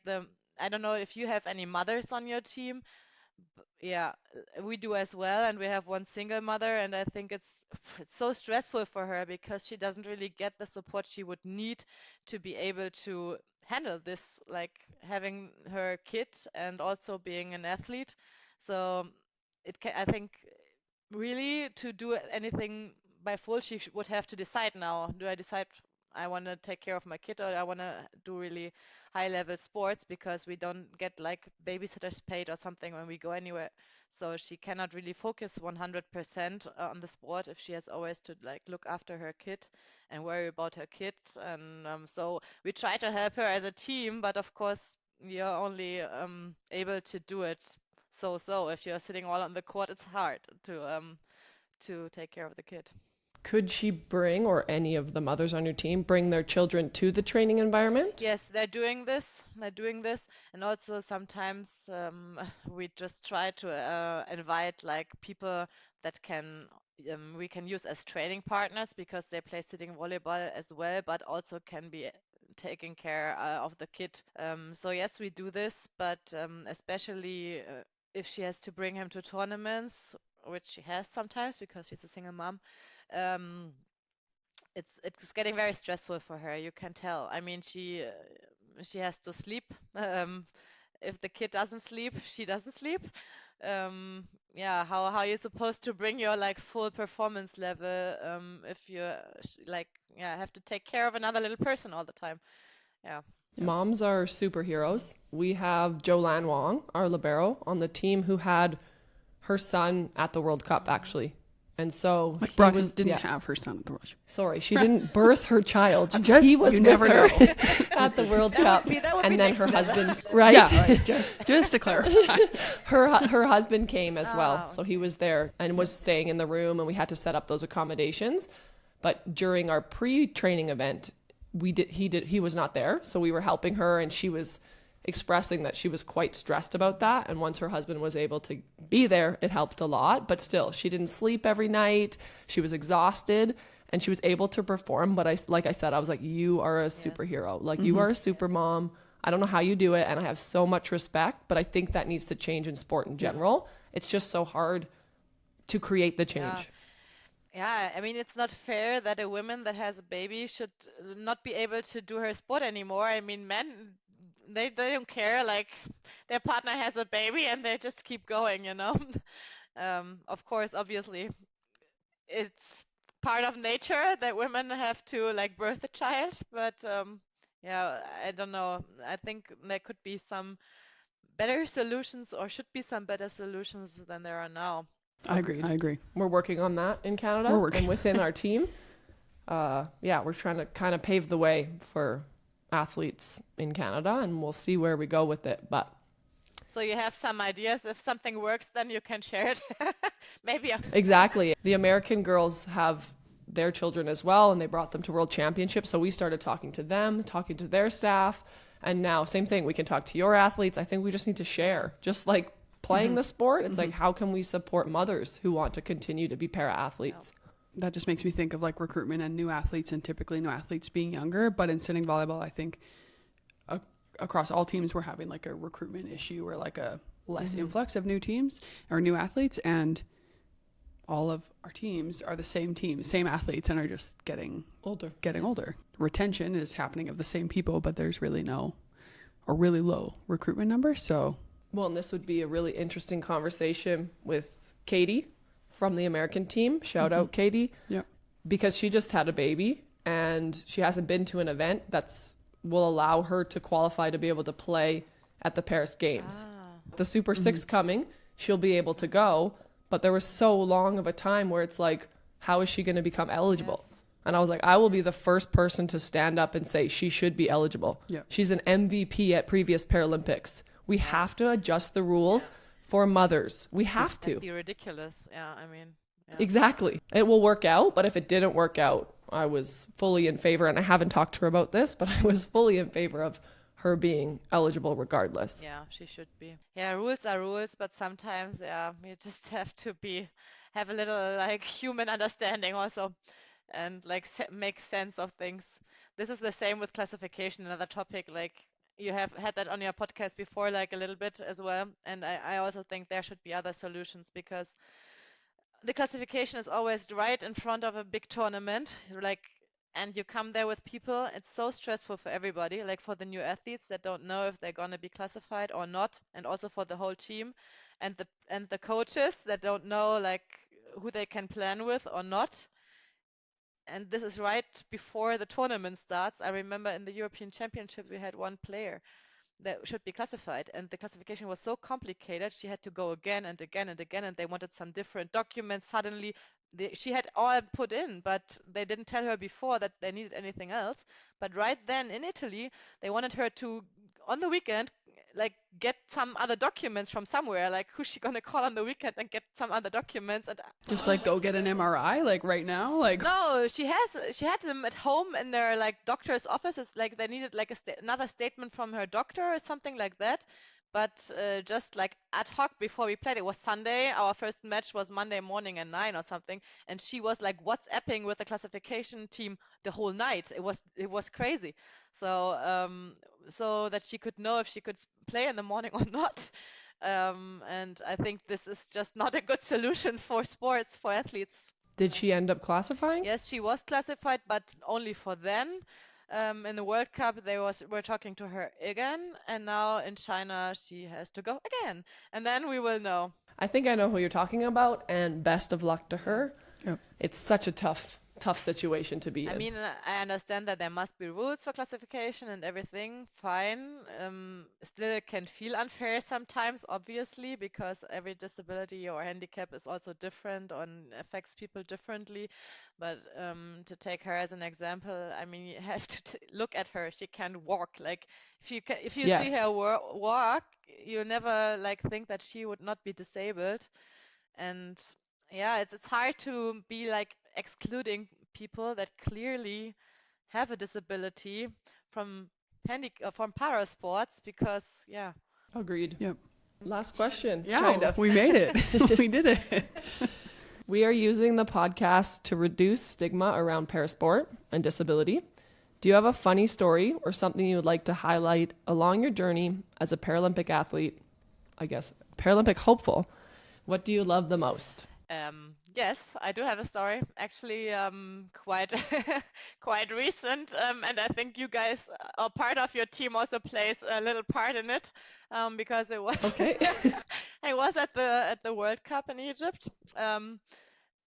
I don't know if you have any mothers on your team. Yeah, we do as well, and we have one single mother, and I think it's so stressful for her because she doesn't really get the support she would need to be able to handle this, like having her kid and also being an athlete. So I think really to do anything by full, she would have to decide now. Do I decide I want to take care of my kid or I want to do really high level sports because we don't get like babysitters paid or something when we go anywhere. So she cannot really focus 100% on the sport if she has always to like look after her kid and worry about her kid. And so we try to help her as a team, but of course you're only able to do it so if you're sitting all on the court, it's hard to take care of the kid. Could she bring, or any of the mothers on your team, bring their children to the training environment? Yes, they're doing this. And also sometimes we just try to invite like people that we can use as training partners because they play sitting volleyball as well, but also can be taking care of the kid. So yes, we do this, but especially if she has to bring him to tournaments, which she has sometimes because she's a single mom. Um, it's getting very stressful for her. You can tell. I mean, she has to sleep. If the kid doesn't sleep, she doesn't sleep. Yeah, how you're supposed to bring your like full performance level if you like have to take care of another little person all the time. Yeah. Moms are superheroes. We have Jolan Wong, our libero, on the team who had her son at the World Cup, actually. And so like Brock didn't have her son at the World Cup. Sorry, she didn't birth her child. He was with her at the World Cup. And then her husband, right? Yeah, just to clarify. her husband came as well. So he was there and was staying in the room, and we had to set up those accommodations. But during our pre-training event, he was not there. So we were helping her, and she was expressing that she was quite stressed about that. And once her husband was able to be there, it helped a lot. But still, she didn't sleep every night. She was exhausted, and she was able to perform. But like I said, I was like, you are a superhero. Like you are a super mom. I don't know how you do it, and I have so much respect. But I think that needs to change in sport in general. It's just so hard to create the change. Yeah, I mean, it's not fair that a woman that has a baby should not be able to do her sport anymore. I mean, men, they don't care. Like their partner has a baby and they just keep going, you know. Of course, obviously, it's part of nature that women have to like birth a child. But yeah, I don't know. I think there could be some better solutions or should be some better solutions than there are now. I agree. We're working on that in Canada and within our team. We're trying to kind of pave the way for athletes in Canada, and we'll see where we go with it. But so you have some ideas. If something works, then you can share it. Maybe. Exactly. The American girls have their children as well, and they brought them to World Championships. So we started talking to them, talking to their staff, and now same thing. We can talk to your athletes. I think we just need to share, just like playing the sport. It's like, how can we support mothers who want to continue to be para athletes? That just makes me think of like recruitment and new athletes, and typically new athletes being younger. But in sitting volleyball, I think across all teams, we're having like a recruitment issue or like a less influx of new teams or new athletes. And all of our teams are the same athletes, and are just getting older. Retention is happening of the same people, but there's really no or really low recruitment numbers. So, well, and this would be a really interesting conversation with Katie from the American team. Shout out Katie. Yeah. Because she just had a baby and she hasn't been to an event that's will allow her to qualify to be able to play at the Paris Games. The Super Six coming, she'll be able to go, but there was so long of a time where it's like, how is she going to become eligible? Yes. And I was like, I will be the first person to stand up and say she should be eligible. Yeah. She's an MVP at previous Paralympics. We have to adjust the rules for mothers. We have to. That'd be ridiculous. Yeah, I mean. Yeah. Exactly. It will work out, but if it didn't work out, I was fully in favor, and I haven't talked to her about this, but I was fully in favor of her being eligible regardless. Yeah, she should be. Yeah, rules are rules, but sometimes, yeah, you just have to have a little like human understanding also, and like make sense of things. This is the same with classification, another topic. Like you have had that on your podcast before, like a little bit as well. And I also think there should be other solutions, because the classification is always right in front of a big tournament, like, and you come there with people. It's so stressful for everybody, like for the new athletes that don't know if they're going to be classified or not, and also for the whole team, and the coaches that don't know like who they can plan with or not. And this is right before the tournament starts. I remember in the European Championship we had one player that should be classified, and the classification was so complicated. She had to go again and again and again, and they wanted some different documents. Suddenly she had all put in, but they didn't tell her before that they needed anything else. But right then in Italy, they wanted her to, on the weekend, like get some other documents from somewhere. Like, who's she gonna call on the weekend and get some other documents? And just like go get an MRI like right now. Like, no, she had them at home in their like doctor's offices. Like they needed like another statement from her doctor or something like that. But just like ad hoc before we played, it was Sunday. Our first match was Monday morning at 9 or something, and she was like WhatsApping with the classification team the whole night. It was crazy. So that she could know if she could play in the morning or not. And I think this is just not a good solution for sports, for athletes. Did she end up classifying? Yes, she was classified, but only for then. In the World Cup, were talking to her again, and now in China, she has to go again. And then we will know. I think I know who you're talking about, and best of luck to her. Yep. It's such a tough situation to be in. I mean, I understand that there must be rules for classification and everything, fine. Still, it can feel unfair sometimes, obviously, because every disability or handicap is also different and affects people differently. But to take her as an example, I mean, you have to look at her. She can walk. Like, if you Yes. see her walk, you never like think that she would not be disabled. And yeah, it's hard to be like excluding people that clearly have a disability from from para sports, because yeah. Agreed. Yep. Last question. Yeah, kind of. we made it. We did it. We are using the podcast to reduce stigma around parasport and disability. Do you have a funny story or something you would like to highlight along your journey as a Paralympic athlete, I guess, Paralympic hopeful? What do you love the most? Yes, I do have a story. Actually, quite quite recent, and I think you guys, or part of your team, also plays a little part in it, because it was okay. I was at the World Cup in Egypt.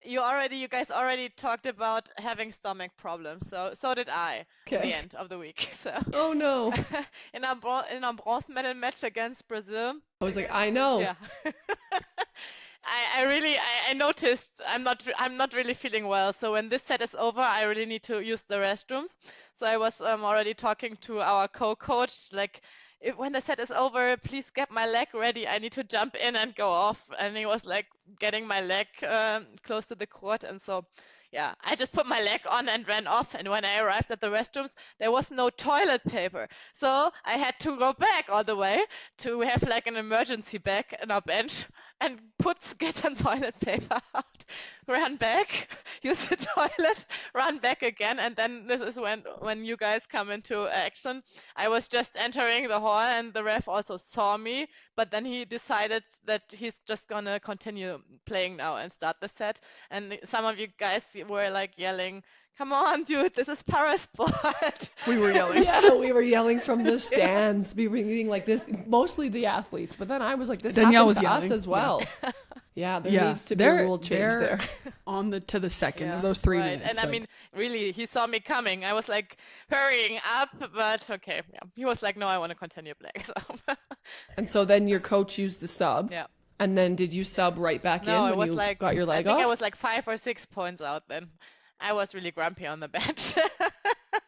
You guys already talked about having stomach problems, so did I at the end of the week. So oh no! in a bronze medal match against Brazil. I was like, I know. Yeah. I noticed I'm not really feeling well. So when this set is over, I really need to use the restrooms. So I was already talking to our co-coach, like, when the set is over, please get my leg ready. I need to jump in and go off. And he was like getting my leg close to the court. And so, yeah, I just put my leg on and ran off. And when I arrived at the restrooms, there was no toilet paper. So I had to go back all the way to have like an emergency bag in our bench and get some toilet paper out, run back, use the toilet, run back again. And then this is when you guys come into action. I was just entering the hall and the ref also saw me, but then he decided that he's just going to continue playing now and start the set. And some of you guys were like yelling, "Come on, dude, this is parasport." We were yelling. Yeah, we were yelling from the stands. We were being like this, mostly the athletes. But then I was like, this Danielle happened was to yelling. us as well. Yeah, there needs to be a rule change there. On to the second of those 3 minutes. And I mean, really, he saw me coming. I was like hurrying up, but okay. Yeah. He was like, no, I want to continue playing. So. And so then your coach used the sub. Yeah. And then did you sub right back in when you got your leg off? I think I was like 5 or 6 points out then. I was really grumpy on the bench.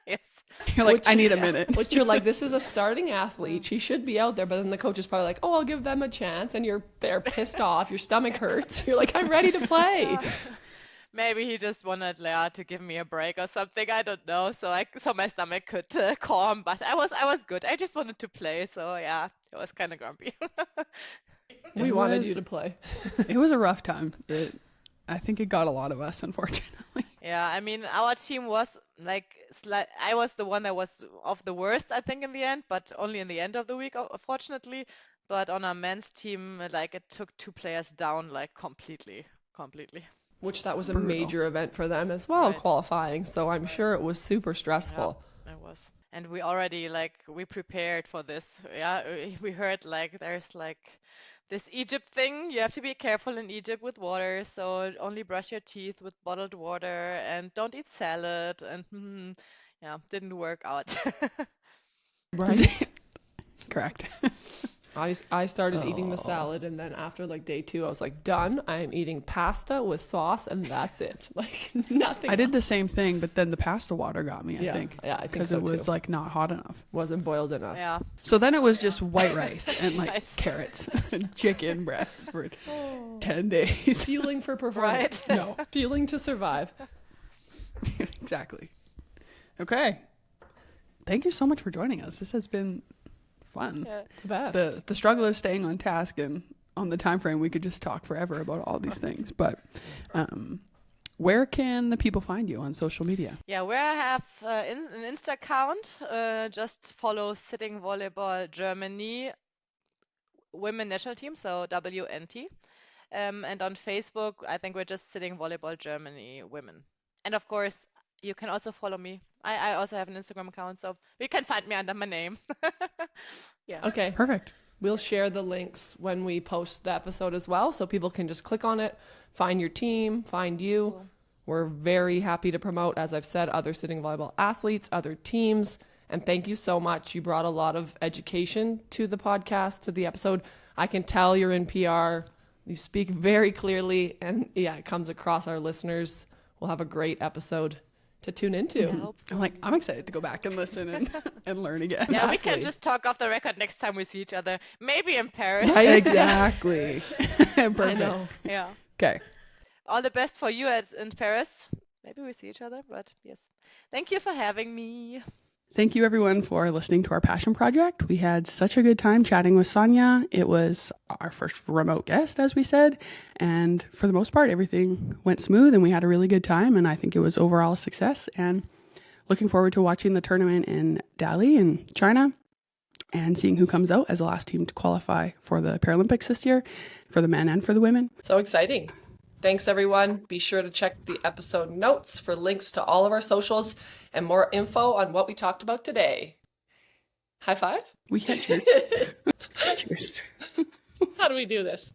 Yes. You're like, I need a minute. But you're like, this is a starting athlete. She should be out there. But then the coach is probably like, oh, I'll give them a chance. And you're there pissed off. Your stomach hurts. You're like, I'm ready to play. Maybe he just wanted Leah to give me a break or something. I don't know. So my stomach could calm, but I was good. I just wanted to play. So yeah, it was kind of grumpy. We wanted you to play. It was a rough time. I think it got a lot of us, unfortunately. Yeah, I mean, our team was like, I was the one that was of the worst, I think, in the end, but only in the end of the week, fortunately. But on our men's team, like, it took 2 players down, like, completely. Which that was a major event for them as well, Right. qualifying. So I'm sure it was super stressful. Yeah, it was. And we already, like, we prepared for this. Yeah, we heard, like, there's, like, this Egypt thing. You have to be careful in Egypt with water, so only brush your teeth with bottled water and don't eat salad. And yeah, didn't work out. Right? Correct. I started eating the salad, and then after like day 2, I was like, done. I'm eating pasta with sauce, and that's it. Like nothing. I did the same thing, but then the pasta water got me, I think. Yeah, I think because so it was too. like not hot enough. Wasn't boiled enough. Yeah. So then it was just white rice and like carrots and chicken breasts for 10 days. Fueling for performance. Right. No, fueling to survive. Exactly. Okay. Thank you so much for joining us. This has been fun. Yeah. The best. The struggle is staying on task, and on the time frame we could just talk forever about all these things. But where can the people find you on social media? Yeah, where I have an Insta account, just follow Sitting Volleyball Germany Women National Team, so WNT. And on Facebook, I think we're just Sitting Volleyball Germany Women. And of course, you can also follow me. I also have an Instagram account, so you can find me under my name. Yeah. Okay. Perfect. We'll share the links when we post the episode as well, so people can just click on it, find your team, find you. Cool. We're very happy to promote, as I've said, other sitting volleyball athletes, other teams. And thank you so much. You brought a lot of education to the podcast, to the episode. I can tell you're in PR. You speak very clearly, and yeah, it comes across. Our listeners will have a great episode to tune into. I'm excited to go back and listen and learn again. Yeah, we can Exactly. just talk off the record next time we see each other. Maybe in Paris. Exactly. Perfect. I know. Yeah. Okay. All the best for you in Paris. Maybe we see each other, but yes. Thank you for having me. Thank you, everyone, for listening to our passion project. We had such a good time chatting with Sonja. It was our first remote guest, as we said. And for the most part, everything went smooth and we had a really good time. And I think it was overall a success. And looking forward to watching the tournament in Dali in China and seeing who comes out as the last team to qualify for the Paralympics this year, for the men and for the women. So exciting. Thanks, everyone. Be sure to check the episode notes for links to all of our socials and more info on what we talked about today. High five? We can't cheers. Cheers. How do we do this?